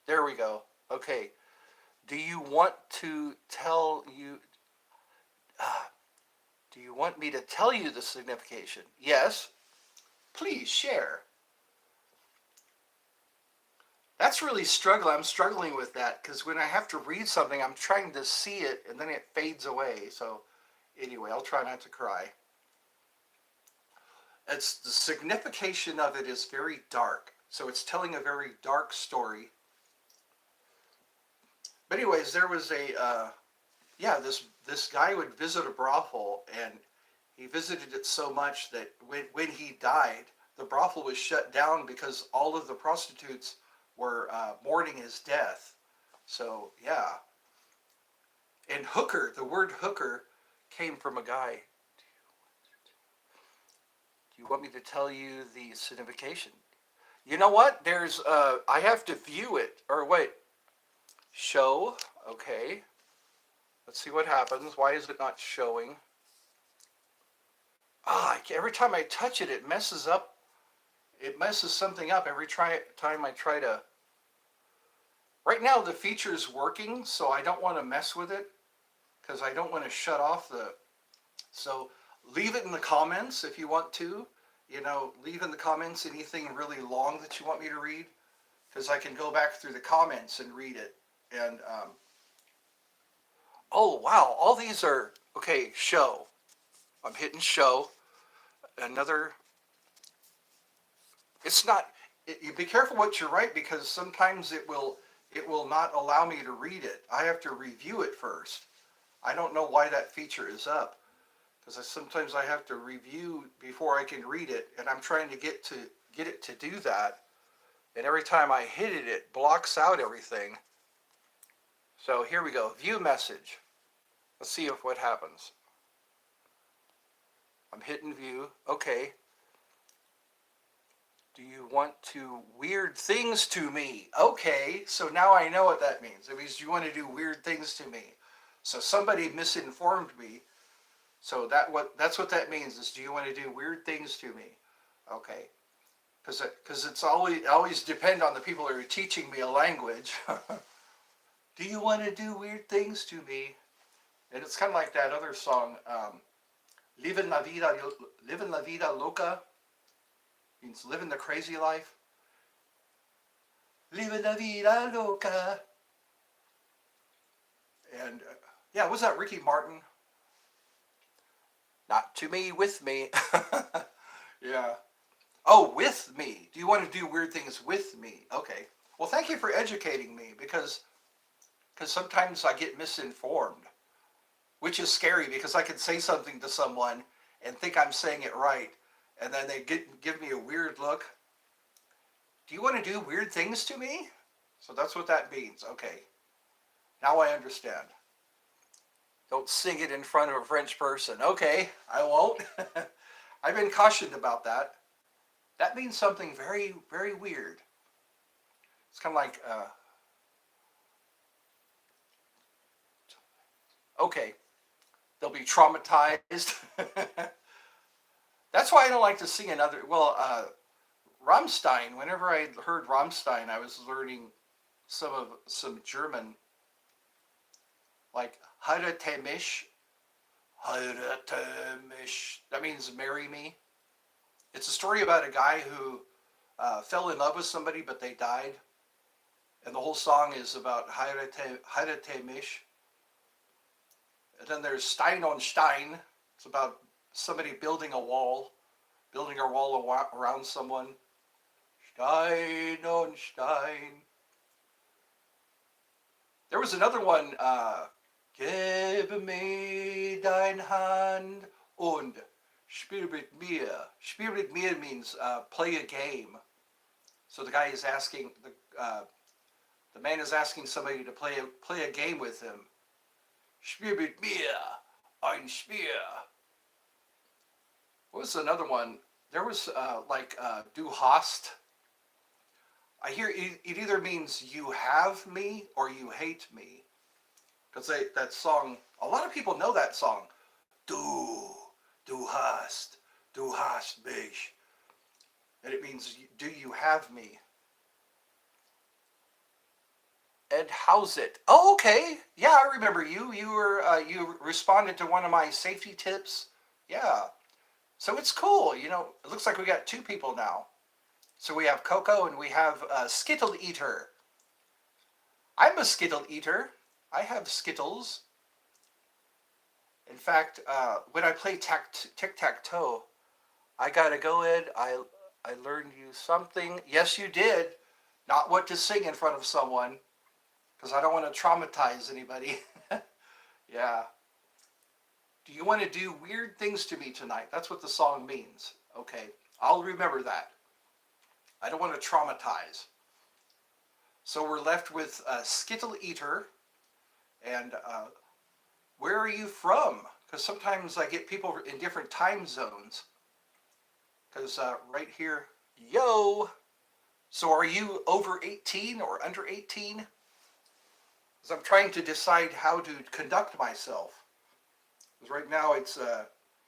There we go. Okay. Do you want to tell you? Do you want me to tell you the signification? Yes. Please share. That's really struggling. I'm struggling with that because when I have to read something, I'm trying to see it and then it fades away. So anyway, I'll try not to cry. It's the signification of it is very dark. So it's telling a very dark story. But anyways, there was this guy would visit a brothel, and he visited it so much that when he died, the brothel was shut down because all of the prostitutes were mourning his death. So yeah, and hooker, the word hooker came from a guy. Do you want me to tell you the signification? You know what? I have to view it. Or wait, show. Okay. Let's see what happens. Why is it not showing? Every time I touch it, it messes up. It messes something up every time I try to. Right now, the feature is working, so I don't want to mess with it because I don't want to shut off the. So leave it in the comments if you want to. You know, leave in the comments anything really long that you want me to read because I can go back through the comments and read it. And oh wow, all these are okay. Show. I'm hitting show. Another. It's not. You be careful what you write because sometimes it will not allow me to read it. I have to review it first. I don't know why that feature is up because sometimes I have to review before I can read it, and I'm trying to get it to do that. And every time I hit it, it blocks out everything. So here we go. View message. Let's see if what happens. I'm hitting view. Okay. Do you want to weird things to me? Okay, so now I know what that means. It means you want to do weird things to me. So somebody misinformed me. So that's what that means is do you want to do weird things to me? Okay. Because it's always depend on the people who are teaching me a language. Do you want to do weird things to me? And it's kind of like that other song, living la vida loca, means living the crazy life. Living la vida loca. And yeah, was that Ricky Martin? Not to me, with me. Yeah. Oh, with me. Do you want to do weird things with me? Okay. Well, thank you for educating me because sometimes I get misinformed, which is scary because I can say something to someone and think I'm saying it right, and then they give me a weird look. Do you want to do weird things to me? So that's what that means. Okay. Now I understand. Don't sing it in front of a French person. Okay, I won't. I've been cautioned about that. That means something very, very weird. It's kind of like, okay, they'll be traumatized. That's why I don't like to sing another. Well, Rammstein. Whenever I heard Rammstein, I was learning some German, like heirate mich, heirate mich. That means marry me. It's a story about a guy who fell in love with somebody, but they died, and the whole song is about heirate mich. And then there's Stein on Stein. It's about somebody building a wall around someone. Stein on Stein. There was another one, Gib me dein Hand und spiel mit mir. Spiel mit mir means play a game. So the guy is asking, the man is asking somebody to play a game with him. Spiel mit mir, ein Spiel. What was another one? There was Du hast. I hear it either means you have me or you hate me. Because that song, a lot of people know that song. Du hast mich. And it means, do you have me? Ed, how's it? Oh, okay. Yeah, I remember you. You responded to one of my safety tips. Yeah. So it's cool. You know, it looks like we got two people now. So we have Coco and we have Skittle Eater. I'm a Skittle Eater. I have Skittles. In fact, when I play tic-tac-toe, I gotta go in. I learned you something. Yes, you did. Not what to sing in front of someone, because I don't want to traumatize anybody. Yeah. Do you want to do weird things to me tonight? That's what the song means. Okay, I'll remember that. I don't want to traumatize. So we're left with Skittle Eater. And where are you from? Because sometimes I get people in different time zones. Because right here, yo. So are you over 18 or under 18? Because I'm trying to decide how to conduct myself. Because right now it's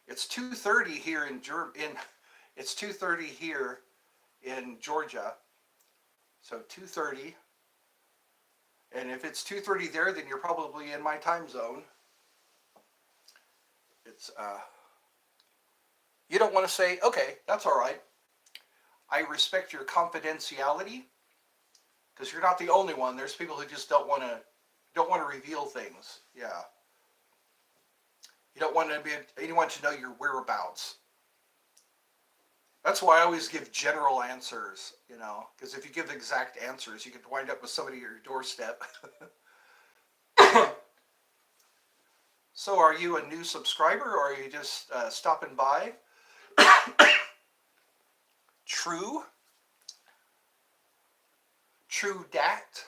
2:30 here it's 2:30 here in Georgia. So 2:30. And if it's 2:30 there, then you're probably in my time zone. It's you don't want to say, okay, that's all right. I respect your confidentiality, because you're not the only one. There's people who just don't want to reveal things. Yeah. You don't want anyone to know your whereabouts. That's why I always give general answers, you know, because if you give exact answers, you could wind up with somebody at your doorstep. So are you a new subscriber, or are you just stopping by? True dat.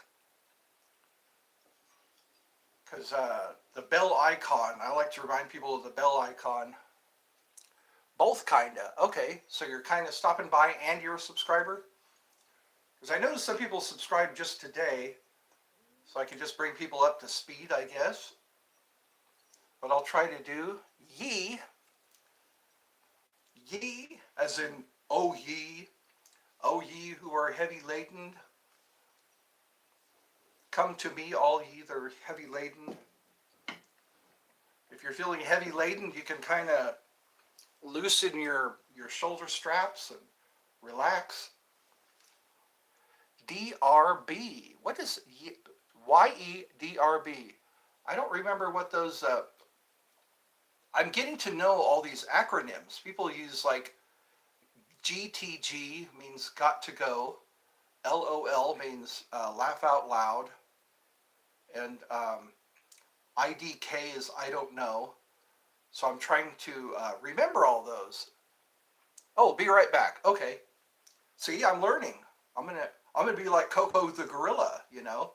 Because the bell icon, I like to remind people of the bell icon. Both kinda. Okay, so you're kind of stopping by and you're a subscriber? Because I noticed some people subscribed just today, so I can just bring people up to speed, I guess. But I'll try to do ye, as in, oh ye who are heavy laden, come to me, all ye that are heavy laden. If you're feeling heavy laden, you can kind of loosen your shoulder straps and relax. DRB. What is YEDRB? I don't remember what those. I'm getting to know all these acronyms. People use like GTG means got to go. LOL means laugh out loud. And IDK is I don't know. So I'm trying to remember all those. Oh, be right back. Okay. See, I'm learning. I'm gonna be like Coco the gorilla, you know.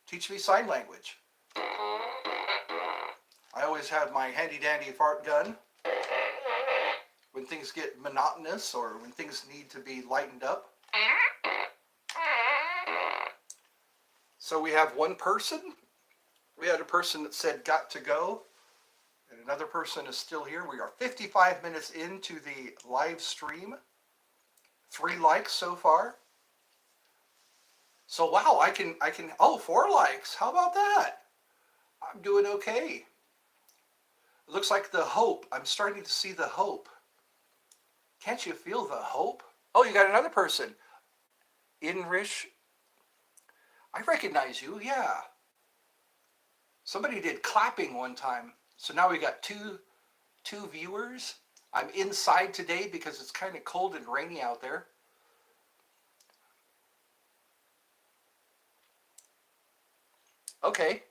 Teach me sign language. I always have my handy dandy fart gun when things get monotonous or when things need to be lightened up. So we have one person. We had a person that said got to go. And another person is still here. We are 55 minutes into the live stream. 3 likes so far. So wow, oh, 4 likes. How about that? I'm doing okay. It looks like the hope. I'm starting to see the hope. Can't you feel the hope? Oh, you got another person. Inrish. I recognize you. Yeah. Somebody did clapping one time. So now we got two viewers. I'm inside today because it's kind of cold and rainy out there. Okay.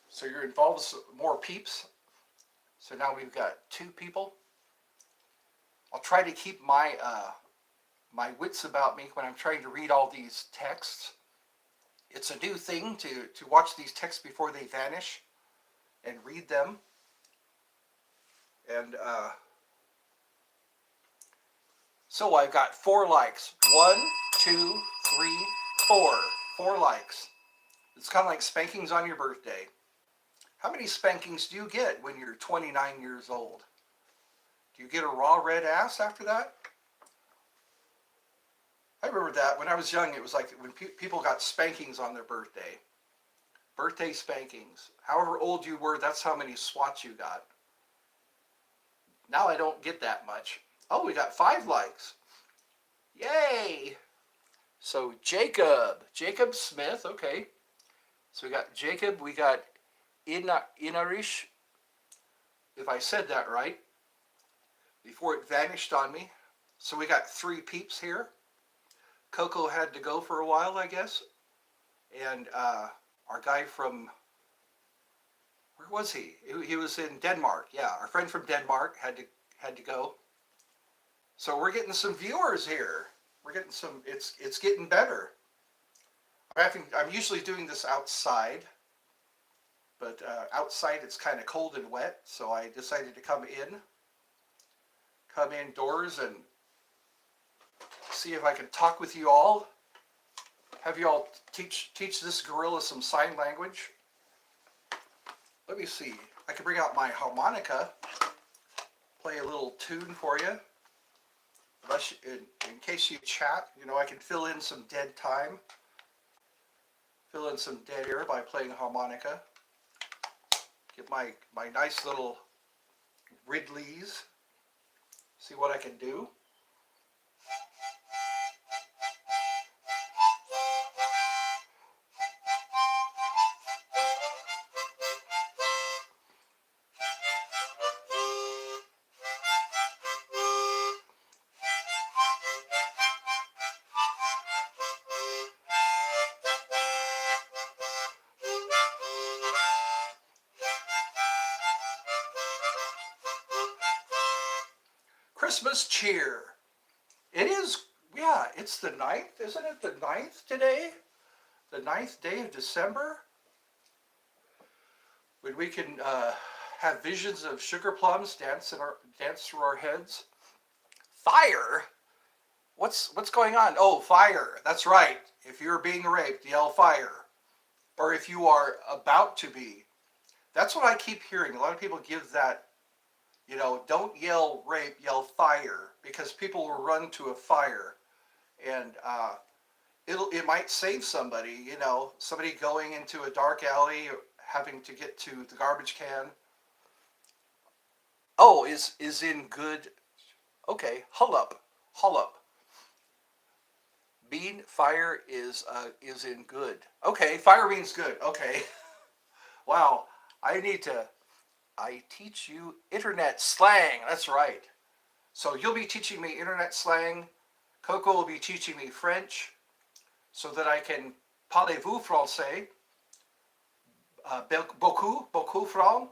So you're involved with more peeps. So now we've got 2 people. I'll try to keep my wits about me when I'm trying to read all these texts. It's a new thing to watch these texts before they vanish and read them. And so I've got 4 likes. 1, 2, 3, 4. 4 likes. It's kind of like spankings on your birthday. How many spankings do you get when you're 29 years old? Do you get a raw red ass after that? I remember that when I was young, it was like when people got spankings on their birthday. Birthday spankings. However old you were, that's how many swats you got. Now I don't get that much. Oh, we got 5 likes. Yay! So Jacob Smith, okay. So we got Jacob, we got Inarish, if I said that right, before it vanished on me. So we got 3 peeps here. Coco had to go for a while, I guess. And our guy from, where was he? He was in Denmark. Yeah, our friend from Denmark had to go. So we're getting some viewers here. We're getting some. It's getting better. I'm usually doing this outside, but outside it's kind of cold and wet, so I decided to come indoors and see if I can talk with you all. Have you all teach this gorilla some sign language. Let me see. I can bring out my harmonica, play a little tune for you. In case you chat, I can fill in some dead time. Fill in some dead air by playing harmonica. Get my nice little Ridleys. See what I can do. Christmas cheer. It is, yeah, it's the 9th, isn't it? The 9th today? The 9th day of December? When we can have visions of sugar plums dance through our heads. Fire? What's going on? Oh, fire. That's right. If you're being raped, yell fire. Or if you are about to be. That's what I keep hearing. A lot of people give that, don't yell rape, yell fire, because people will run to a fire, and it might save somebody. Somebody going into a dark alley, having to get to the garbage can. Oh, is in good. Okay, hull up. Bean fire is in good. Okay, fire means good. Okay. Wow. I teach you internet slang. That's right. So you'll be teaching me internet slang. Coco will be teaching me French so that I can parlez-vous français? Beaucoup franc?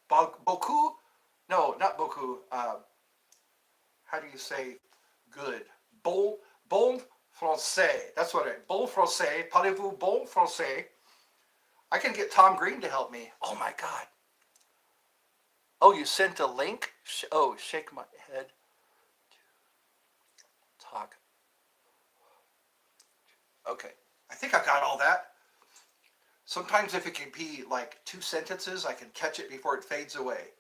Beaucoup? No, not beaucoup. How do you say good? Bon français. That's what bon français. Parlez-vous bon français? I can get Tom Green to help me. Oh my God. Oh, you sent a link? Oh, shake my head. Talk. Okay. I think I got all that. Sometimes if it can be like 2 sentences, I can catch it before it fades away.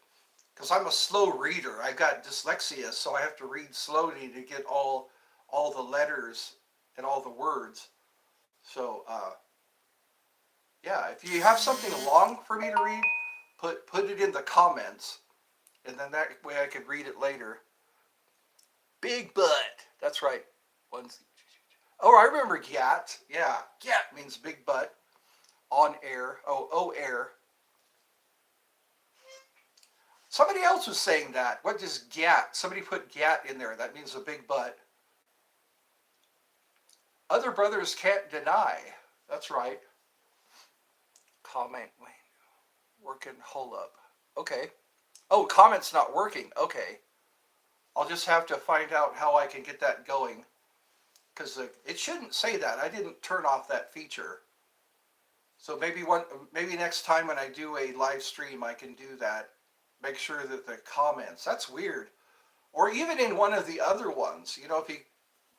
Because I'm a slow reader. I've got dyslexia, so I have to read slowly to get all the letters and all the words. So, yeah, if you have something long for me to read, put it in the comments, and then that way I could read it later. Big butt. That's right. One's. Oh, I remember gat. Yeah, gat means big butt. On air. Oh, air. Somebody else was saying that. What is gat? Somebody put gat in there. That means a big butt. Other brothers can't deny. That's right. Comment. Wait. Working. Hold up. Okay. Oh, comment's not working. Okay. I'll just have to find out how I can get that going. Because it shouldn't say that. I didn't turn off that feature. So maybe next time when I do a live stream, I can do that. Make sure that the comments. That's weird. Or even in one of the other ones. You know, if you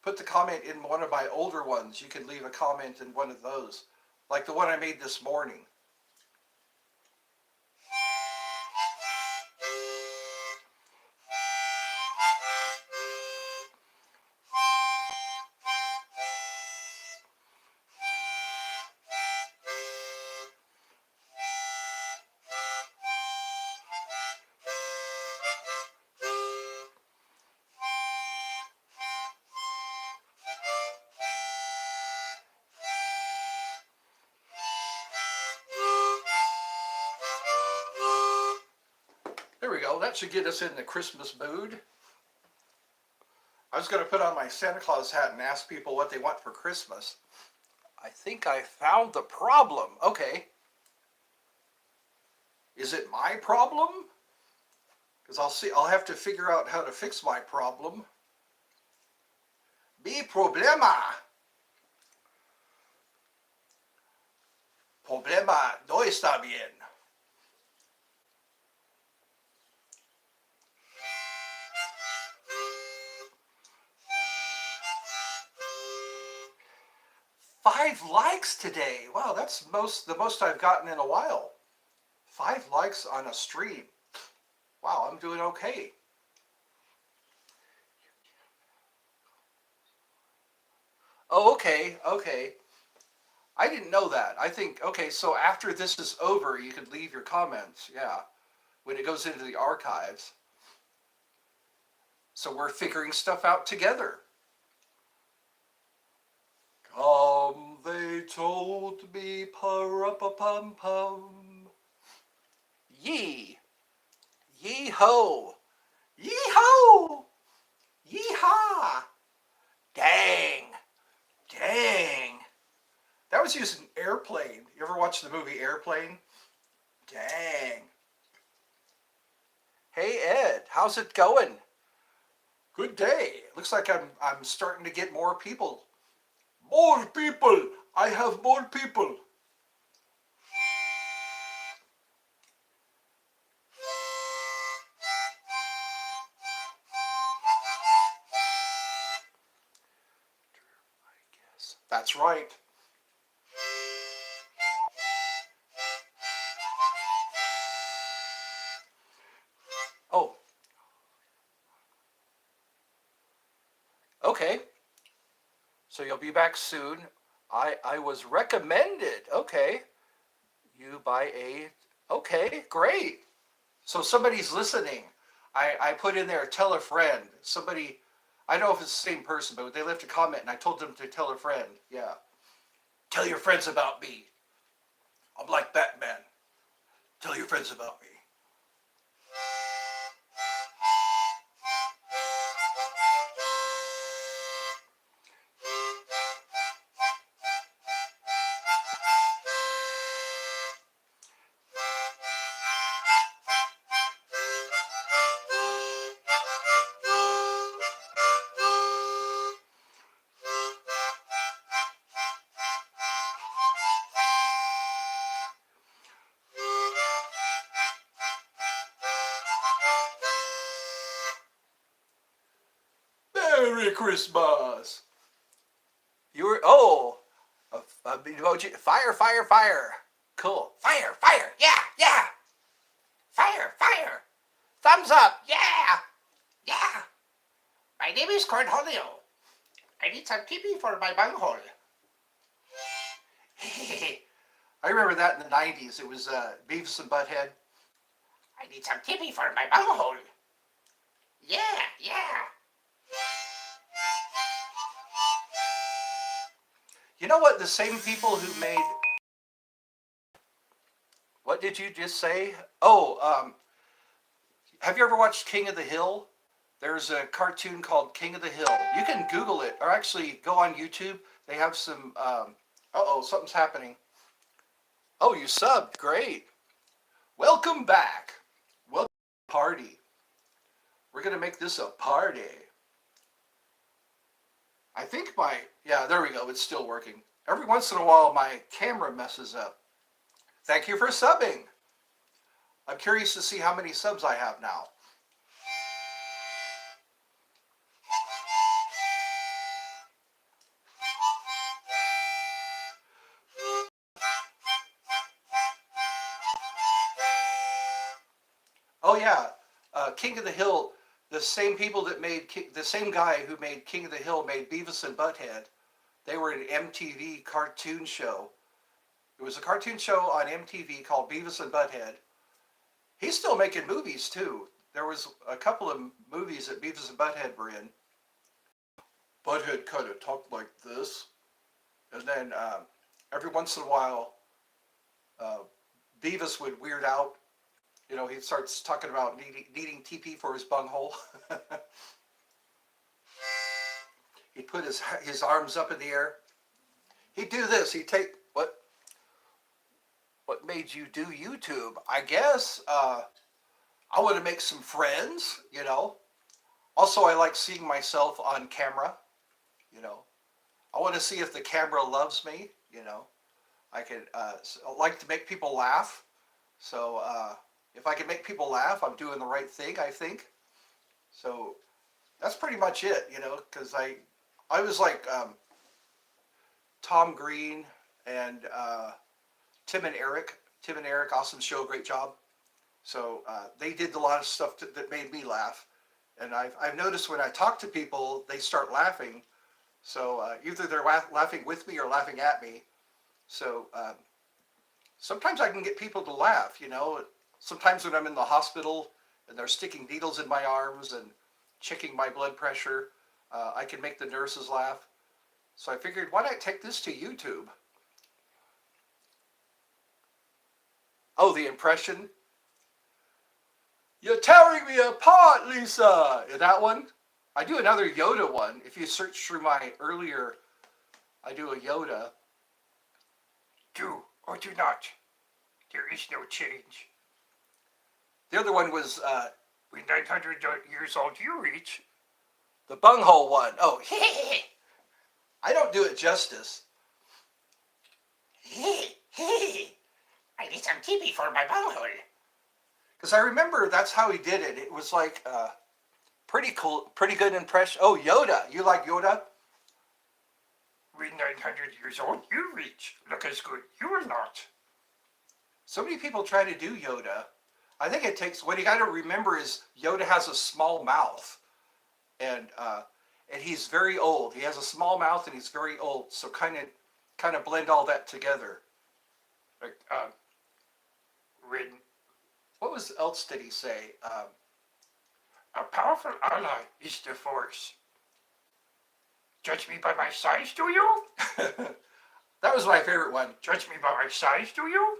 put the comment in one of my older ones, you can leave a comment in one of those. Like the one I made this morning. There we go. That should get us in the Christmas mood. I was going to put on my Santa Claus hat and ask people what they want for Christmas. I think I found the problem. Okay. Is it my problem? Because I'll have to figure out how to fix my problem. Mi problema. Problema no está bien. Five likes today. Wow, that's the most I've gotten in a while. 5 likes on a stream. Wow, I'm doing okay. Oh, okay. I didn't know that. I think, okay, so after this is over, you can leave your comments. Yeah, when it goes into the archives. So we're figuring stuff out together. They told me, pa-ra-pa-pum-pum. Yee. Yee-ho. Yee-ho. Yee-haw. Dang. That was using Airplane. You ever watch the movie Airplane? Dang. Hey Ed, how's it going? Good day. Looks like I'm starting to get more people. More people. I have more people. I guess. That's right. Oh. Okay. So you'll be back soon. I was recommended. Okay. You by a. Okay, great. So somebody's listening. I put in there, tell a friend. Somebody, I don't know if it's the same person, but they left a comment and I told them to tell a friend. Yeah. Tell your friends about me. I'm like Batman. Tell your friends about me. Merry Christmas. You were, oh, emoji, fire. Cool. Fire. Yeah. Fire. Thumbs up. Yeah. My name is Cornholio. I need some TP for my bunghole. I remember that in the 90s. It was Beavis and Butthead. I need some tippy for my bunghole. Yeah, yeah. You know what? The same people who made. What did you just say? Oh, have you ever watched King of the Hill? There's a cartoon called King of the Hill. You can Google it, or actually go on YouTube. They have some. Uh-oh, something's happening. Oh, you subbed. Great. Welcome back. Welcome to the party. We're gonna make this a party. I think yeah, there we go. It's still working. Every once in a while, my camera messes up. Thank you for subbing. I'm curious to see how many subs I have now. Oh yeah, King of the Hill. The same people that made the same guy who made King of the Hill made Beavis and Butthead. They were an MTV cartoon show. It was a cartoon show on MTV called Beavis and Butthead. He's still making movies too. There was a couple of movies that Beavis and Butthead were in. Butthead kind of talked like this, and then every once in a while, uh, Beavis would weird out. You know, he starts talking about needing TP for his bunghole. He'd put his arms up in the air. He'd do this. He'd take what made you do YouTube? I guess I want to make some friends. You know. Also, I like seeing myself on camera. You know, I want to see if the camera loves me. You know, I like to make people laugh. So if I can make people laugh, I'm doing the right thing, I think. So that's pretty much it, you know, because I was like Tom Green and Tim and Eric. Tim and Eric, awesome show, great job. So they did a lot of stuff that made me laugh. And I've noticed when I talk to people, they start laughing. So either they're laughing with me or laughing at me. So sometimes I can get people to laugh, you know. Sometimes when I'm in the hospital and they're sticking needles in my arms and checking my blood pressure, I can make the nurses laugh. So I figured, why not take this to YouTube? Oh, the impression. You're tearing me apart, Lisa. That one. I do another Yoda one. If you search through my earlier, I do a Yoda. Do or do not. There is no change. The other one was When 900 years old you reach. the bunghole one. Oh, I don't do it justice. I need some tippy for my bunghole. Because I remember that's how he did it. It was like pretty cool, pretty good impression. Oh, Yoda. You like Yoda? When 900 years old you reach. Look as good you are not. So many people try to do Yoda. I think it takes, what you got to remember is Yoda has a small mouth. And he's very old. He has a small mouth and he's very old. So kind of blend all that together. Like, when What else did he say? a powerful ally is the Force. Judge me by my size, do you? That was my favorite one. Judge me by my size, do you?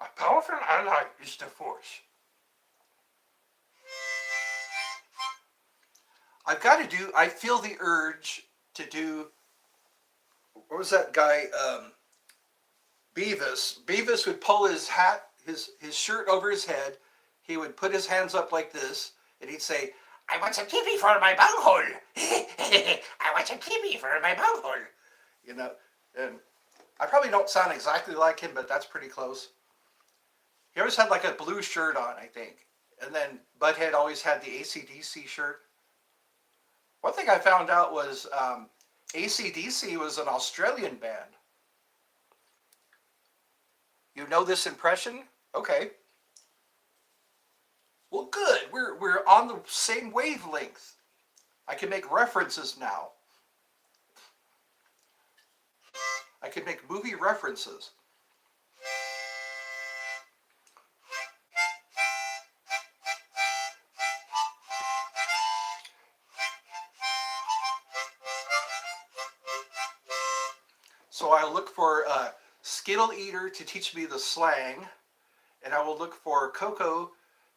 A powerful ally is the Force. I feel the urge to do, what was that guy, Beavis. Beavis would pull his hat, his shirt over his head. He would put his hands up like this, and he'd say, I want some tippy for my bunghole. I want some tippy for my bunghole. you know, and I probably don't sound exactly like him, but that's pretty close. He always had like a blue shirt on, I think. And then Butthead always had the AC/DC shirt. One thing I found out was AC/DC was an Australian band. You know this impression? Okay. Well, good. We're on the same wavelength. I can make references now. I could make movie references. So I look for Skittle Eater to teach me the slang, and I will look for Coco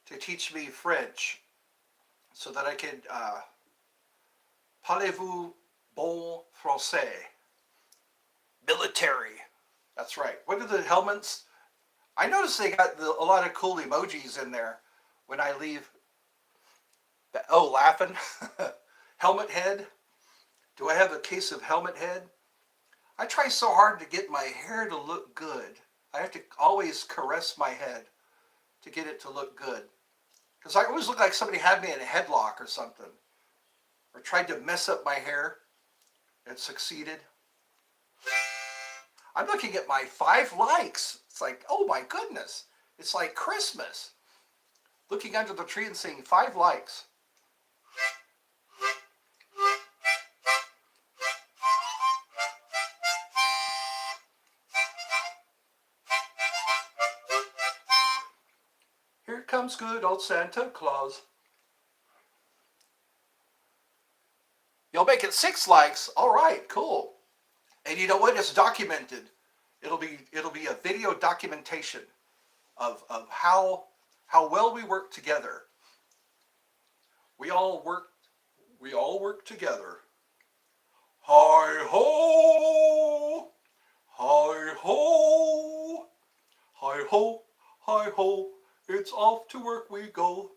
to teach me French, so that I can parlez-vous bon français? Military. That's right. What are the helmets? I noticed they got a lot of cool emojis in there when I leave. Oh, laughing. Helmet head. Do I have a case of helmet head? I try so hard to get my hair to look good. I have to always caress my head to get it to look good. Because I always look like somebody had me in a headlock or something. Or tried to mess up my hair and succeeded. I'm looking at my 5 likes. It's like, oh my goodness. It's like Christmas. Looking under the tree and seeing 5 likes. Here comes good old Santa Claus. You'll make it 6 likes. All right, cool. And you know what? It's documented. It'll be a video documentation of how well we work together. We all work together. Hi ho, hi ho, hi ho, hi ho. It's off to work we go.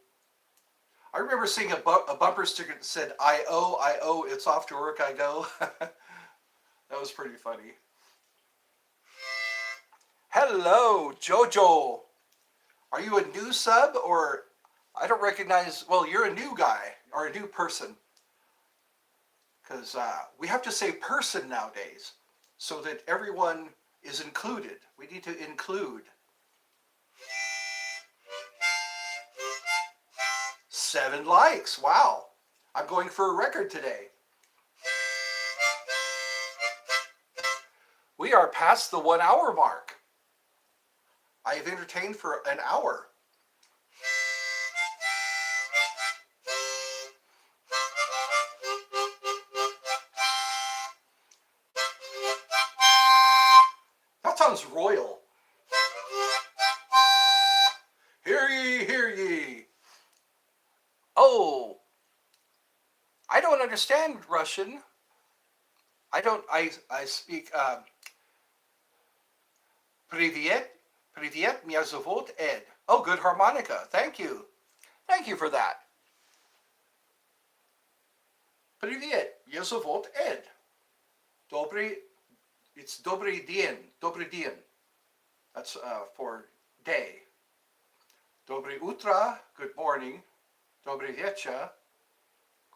I remember seeing a bumper sticker that said, I owe, it's off to work I go. That was pretty funny. Hello, Jojo. Are you a new sub, or I don't recognize, well, you're a new guy or a new person. Because we have to say person nowadays so that everyone is included. We need to include. 7 likes. Wow. I'm going for a record today. We are past the 1 hour mark. I have entertained for an hour. That sounds royal. Hear ye, hear ye. Oh, I don't understand Russian. I speak, Привет, привет, меня зовут Ed. Oh, good harmonica. Thank you. Thank you for that. Привет, меня зовут Ed. It's добрый день. That's for day. Доброе утро, good morning. Добрый вечер,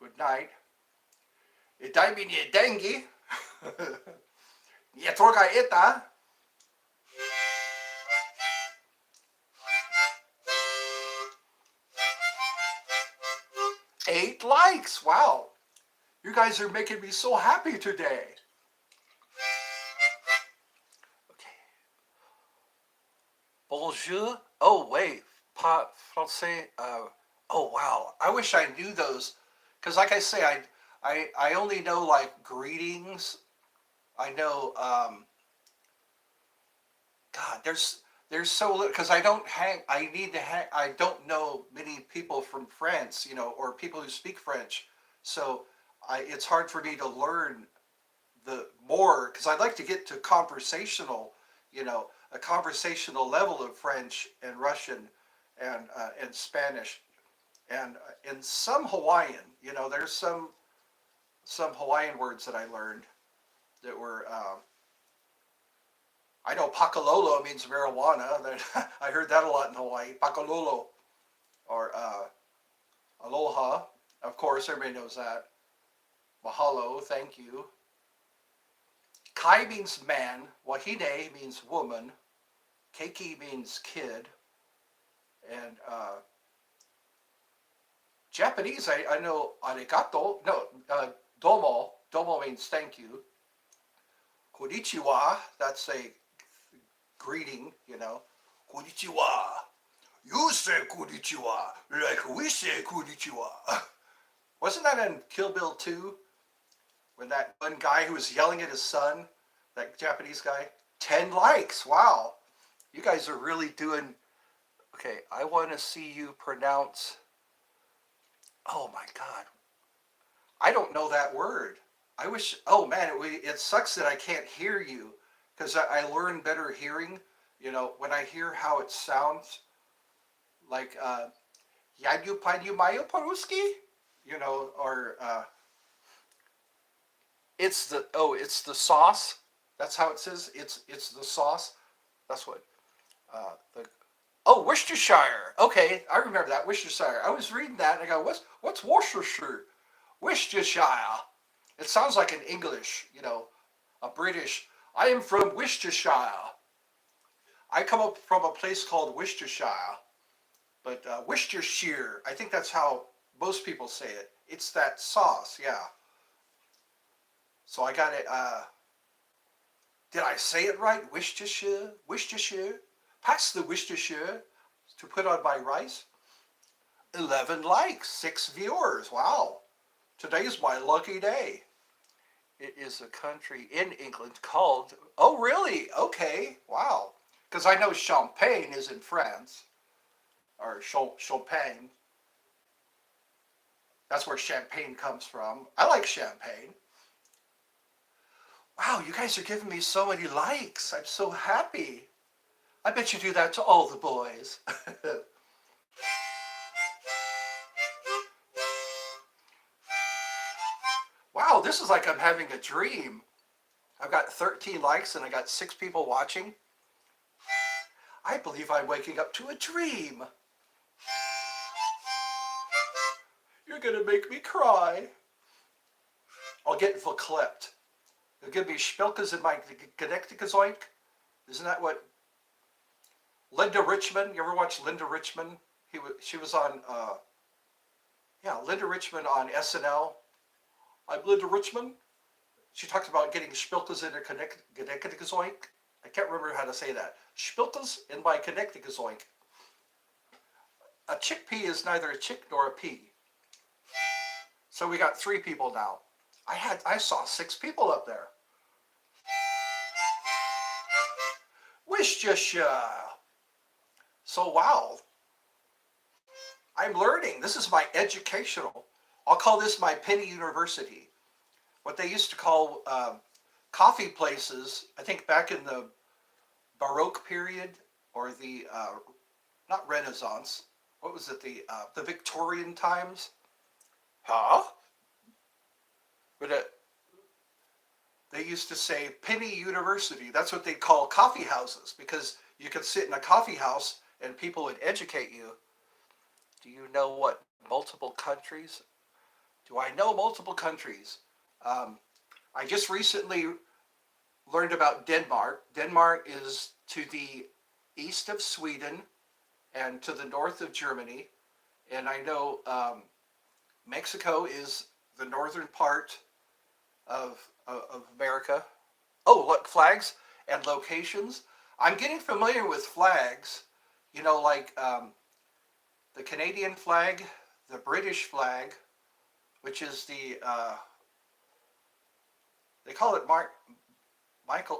good night. И дай мне деньги. Не трогай это. 8 likes. Wow. You guys are making me so happy today. Okay. Bonjour. Oh, wait. Pas français. Oh, wow. I wish I knew those. Because like I say, I only know like greetings. I know, God, there's so little, because I don't I don't know many people from France, or people who speak French. So it's hard for me to learn the more, because I'd like to get to conversational, a conversational level of French and Russian and Spanish and some Hawaiian. There's some Hawaiian words that I learned that were, I know pakalolo means marijuana. I heard that a lot in Hawaii. Pakalolo, or aloha. Of course, everybody knows that. Mahalo, thank you. Kai means man. Wahine means woman. Keiki means kid. And Japanese, I know arigato. No, domo. Domo means thank you. Konnichiwa, that's a greeting, you know. Konnichiwa. You say konnichiwa like we say konnichiwa. Wasn't that in Kill Bill 2? When that one guy who was yelling at his son, that Japanese guy? 10 likes. Wow. You guys are really doing. Okay, I want to see you pronounce. Oh my God. I don't know that word. I wish. Oh man, it sucks that I can't hear you because I learn better hearing. You know, when I hear how it sounds, like Yadu Panyu Mayo Paruski, you know, or it's the sauce. That's how it says. It's the sauce. That's what the Worcestershire. Okay, I remember that Worcestershire. I was reading that and I go, what's Worcestershire? Worcestershire. It sounds like an English, you know, a British. I am from Worcestershire. I come up from a place called Worcestershire, but Worcestershire. I think that's how most people say it. It's that sauce, yeah. So I got it. Did I say it right? Worcestershire, Worcestershire. Pass the Worcestershire to put on my rice. 11 likes, 6 viewers. Wow. Today's my lucky day. It is a country in England called. Oh, really? Okay. Wow. Because I know Champagne is in France, or Champagne. That's where champagne comes from. I like champagne. Wow, you guys are giving me so many likes. I'm so happy. I bet you do that to all the boys. Wow, this is like I'm having a dream. I've got 13 likes and I got 6 people watching. I believe I'm waking up to a dream. You're going to make me cry. I'll get verklempt. You'll give me spilkes in my Genecticazoink. Isn't that what Linda Richmond? You ever watch Linda Richmond? She was on, Linda Richmond on SNL. I'm Linda Richmond. She talks about getting spilkes in her Genecticazoink. I can't remember how to say that. Spilkes in my Genecticazoink. A chickpea is neither a chick nor a pea. So we got 3 people now. I saw 6 people up there. Worcestershire. So wow. I'm learning. This is my educational. I'll call this my penny university. What they used to call coffee places, I think back in the Baroque period or the, not Renaissance, what was it, the Victorian times? Huh? But they used to say penny university. That's what they call coffee houses because you could sit in a coffee house and people would educate you. Do you know what multiple countries? Do I know multiple countries? I just recently learned about Denmark. Denmark is to the east of Sweden and to the north of Germany. And I know Mexico is the northern part of America. Oh, look, flags and locations. I'm getting familiar with flags, you know, like the Canadian flag, the British flag, which is they call it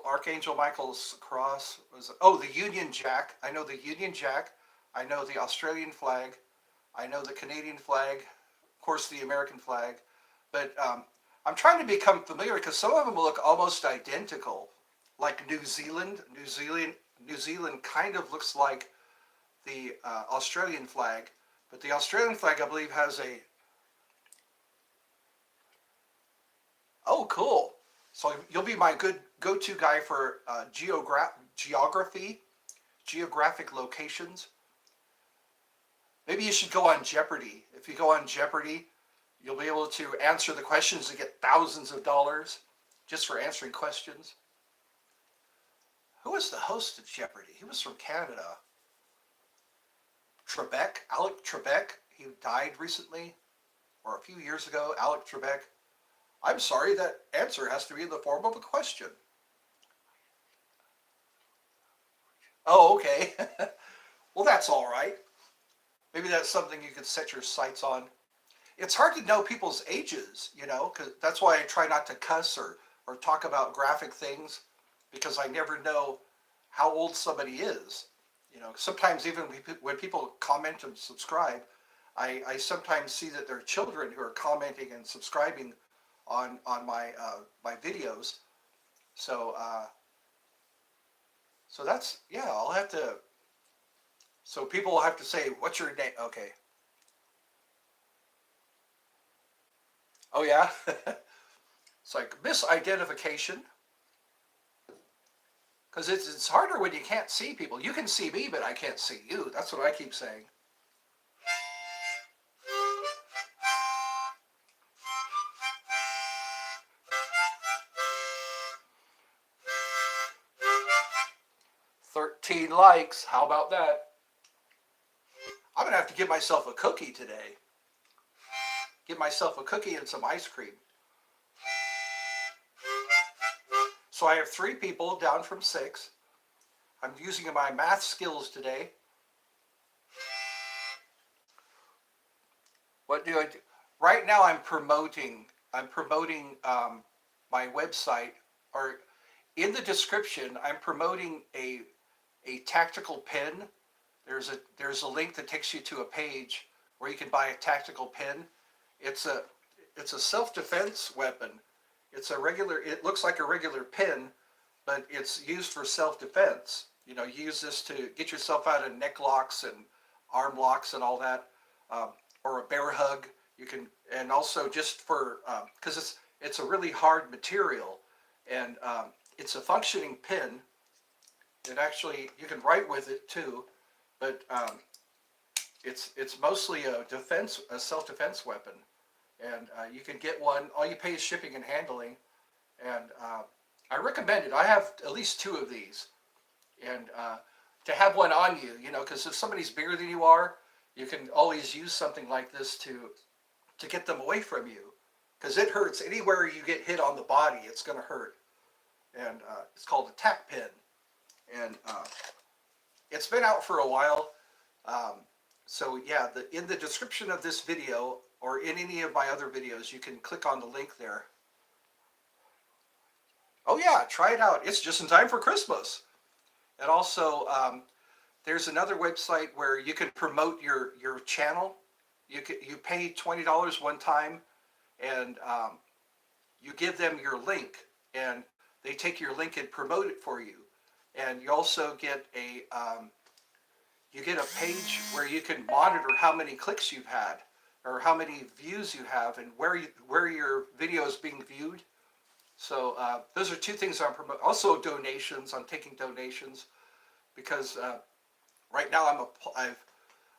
Archangel Michael's cross. The Union Jack. I know the Union Jack. I know the Australian flag. I know the Canadian flag. Of course, the American flag. But I'm trying to become familiar because some of them look almost identical. Like New Zealand. New Zealand kind of looks like the Australian flag. But the Australian flag, I believe, has a... Oh, cool. So you'll be my good go-to guy for geography, geographic locations. Maybe you should go on Jeopardy. If you go on Jeopardy, you'll be able to answer the questions and get thousands of dollars just for answering questions. Who was the host of Jeopardy? He was from Canada. Alec Trebek. He died recently, or a few years ago. Alec Trebek. I'm sorry, that answer has to be in the form of a question. Oh, okay. Well, that's all right. Maybe that's something you could set your sights on. It's hard to know people's ages, you know, because that's why I try not to cuss or talk about graphic things because I never know how old somebody is. You know, sometimes even when people comment and subscribe, I sometimes see that they're children who are commenting and subscribing on my videos. So so that's yeah. I'll have to. So people will have to say, "What's your name?" Okay. Oh yeah. It's like misidentification because it's harder when you can't see people. You can see me, but I can't see you. That's what I keep saying. 13 likes. How about that? I'm gonna have to give myself a cookie today. Give myself a cookie and some ice cream. So I have 3 people down from 6. I'm using my math skills today. What do I do? Right now I'm promoting. I'm promoting my website, or in the description, I'm promoting a tactical pen. There's a link that takes you to a page where you can buy a tactical pen. It's a it's a self-defense weapon. It's a regular. It looks like a regular pen, but it's used for self-defense. You know, you use this to get yourself out of neck locks and arm locks and all that, um, or a bear hug. You can, and also just for because it's a really hard material, and it's a functioning pen. It actually you can write with it too, but it's mostly a self-defense weapon, and you can get one. All you pay is shipping and handling, and I recommend it. I have at least 2 of these, and to have one on you, you know, because if somebody's bigger than you are, you can always use something like this to get them away from you, because it hurts anywhere you get hit on the body. It's going to hurt, and it's called a tack pin, and it's been out for a while. Um, so yeah, in the description of this video or in any of my other videos, you can click on the link there. Oh yeah, try it out. It's just in time for Christmas. And also, there's another website where you can promote your channel. You pay $20 one time, and you give them your link, and they take your link and promote it for you. And you also get you get a page where you can monitor how many clicks you've had, or how many views you have, and where your video is being viewed. So those are 2 things I'm promoting. Also donations. I'm taking donations because right now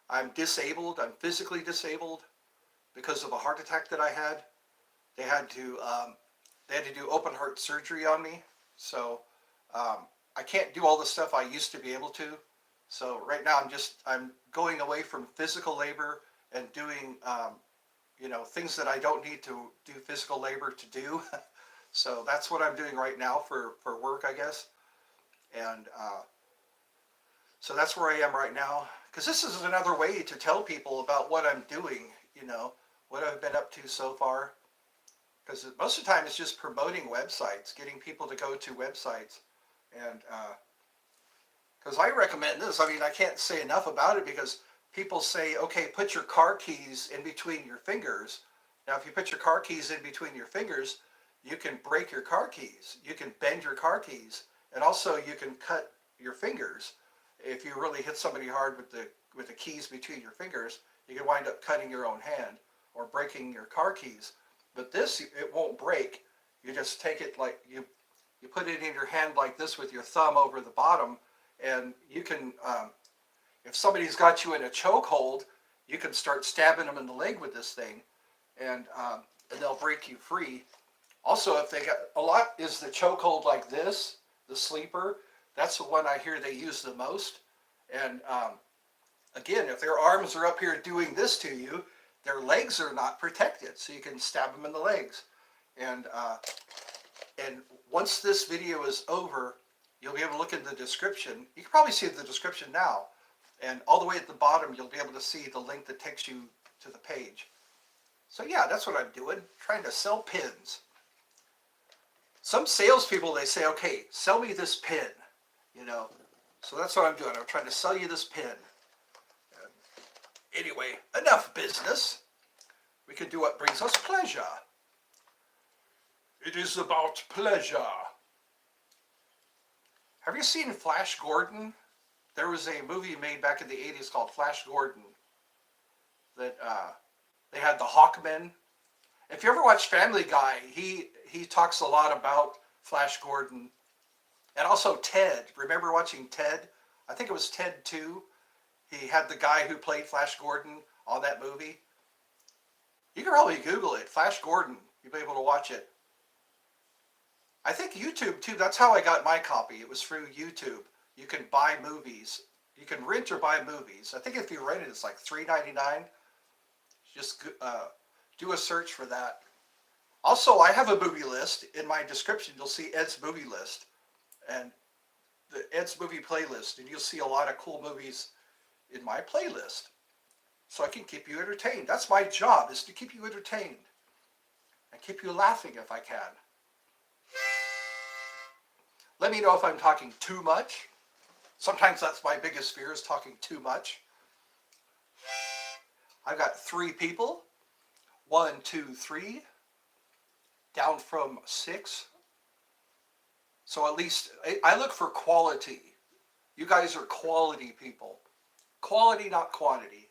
I'm disabled. I'm physically disabled because of a heart attack that I had. They had to do open heart surgery on me. So I can't do all the stuff I used to be able to. So right now I'm going away from physical labor and doing you know, things that I don't need to do physical labor to do. So that's what I'm doing right now for work, I guess. And so that's where I am right now. Because this is another way to tell people about what I'm doing, you know, what I've been up to so far. Because most of the time it's just promoting websites, getting people to go to websites. And because I recommend this, I mean, I can't say enough about it because people say, okay, put your car keys in between your fingers. Now, if you put your car keys in between your fingers, you can break your car keys. You can bend your car keys. And also you can cut your fingers. If you really hit somebody hard with the keys between your fingers, you can wind up cutting your own hand or breaking your car keys. But this, it won't break. You just take it like you put it in your hand like this with your thumb over the bottom, and you can, if somebody's got you in a chokehold, you can start stabbing them in the leg with this thing, and they'll break you free. Also, if they got a lot, is the chokehold like this, the sleeper. That's the one I hear they use the most. And again, if their arms are up here doing this to you, their legs are not protected, so you can stab them in the legs. And once this video is over, you'll be able to look in the description. You can probably see the description now. And all the way at the bottom, you'll be able to see the link that takes you to the page. So yeah, that's what I'm doing, trying to sell pins. Some salespeople, they say, okay, sell me this pin, you know. So that's what I'm doing. I'm trying to sell you this pin. Anyway, enough business. We can do what brings us pleasure. It is about pleasure. Have you seen Flash Gordon? There was a movie made back in the 80s called Flash Gordon that they had the Hawkmen. If you ever watch Family Guy, he talks a lot about Flash Gordon. And also Ted. Remember watching Ted? I think it was Ted 2. He had the guy who played Flash Gordon on that movie. You can probably Google it, Flash Gordon. You'll be able to watch it. I think YouTube too, that's how I got my copy. It was through YouTube. You can buy movies. You can rent or buy movies. I think if you rent it, it's like $3.99. Just do a search for that. Also, I have a movie list. In my description, you'll see Ed's movie list. And the Ed's movie playlist. And you'll see a lot of cool movies in my playlist. So I can keep you entertained. That's my job, is to keep you entertained. And keep you laughing if I can. Let me know if I'm talking too much. Sometimes that's my biggest fear, is talking too much. I've got 3 people. 1, 2, 3. Down from 6. So at least, I look for quality. You guys are quality people. Quality, not quantity.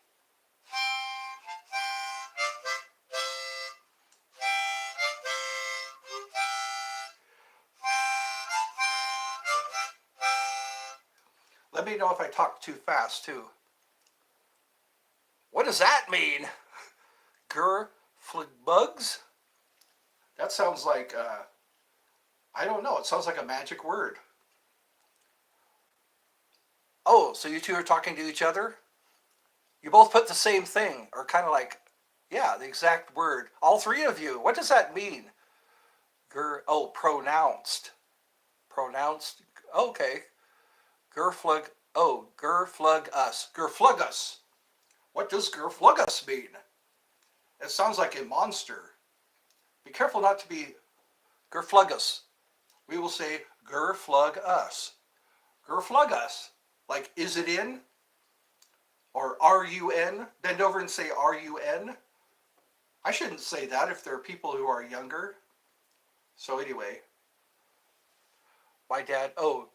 Let me know if I talk too fast, too. What does that mean? Bugs? That sounds like, I don't know. It sounds like a magic word. Oh, so you two are talking to each other? You both put the same thing, or kind of like, yeah, the exact word. All 3 of you. What does that mean? Oh, pronounced. Pronounced. Okay. Gerflug. Oh, gerflug us. Gerflug us. What does gerflug us mean? It sounds like a monster. Be careful not to be gerflug us. We will say gerflug us. Gerflug us. Like, is it in? Or R-U-N? Bend over and say R-U-N. I shouldn't say that if there are people who are younger. So anyway. My dad, oh,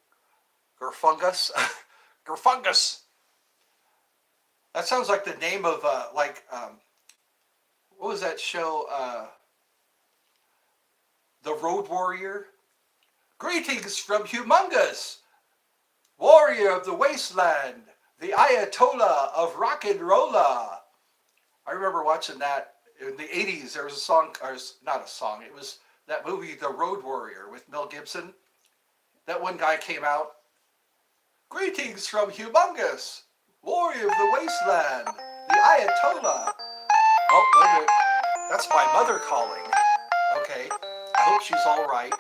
Gerfungus. Gerfungus. That sounds like the name of, what was that show? The Road Warrior. Greetings from Humongous, warrior of the wasteland, the Ayatollah of rock and rolla. I remember watching that in the 80s. There was a song, or not a song, it was that movie, The Road Warrior, with Mel Gibson. That one guy came out. Greetings from Humongous, warrior of the wasteland, the Ayatollah. Oh, wait a minute. That's my mother calling. Okay, I hope she's all right.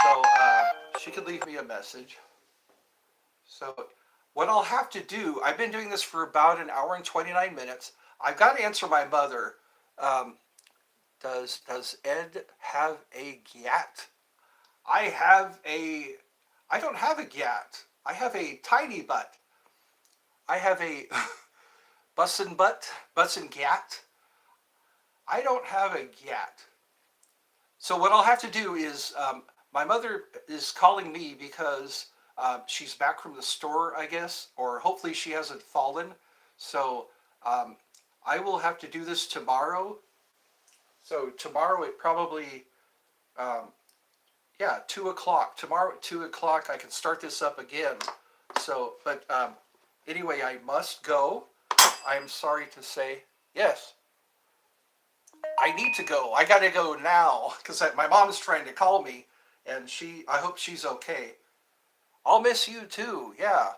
So she could leave me a message. So what I'll have to do, I've been doing this for about 1 hour and 29 minutes. I've got to answer my mother. Does Ed have a gat? I don't have a gat. I have a tiny butt. I have a bussin' gat. I don't have a gat. So what I'll have to do is, my mother is calling me because she's back from the store, I guess, or hopefully she hasn't fallen. So I will have to do this tomorrow. So tomorrow it probably, 2 o'clock. Tomorrow at 2 o'clock I can start this up again. So, but anyway, I must go. I'm sorry to say, yes. I need to go. I gotta go now because my mom's trying to call me, and I hope she's okay. I'll miss you too, yeah.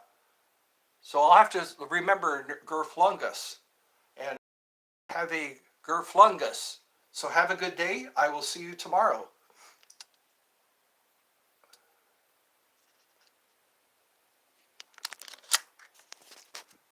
So I'll have to remember Gerflungus and have a Gerflungus. So have a good day. I will see you tomorrow.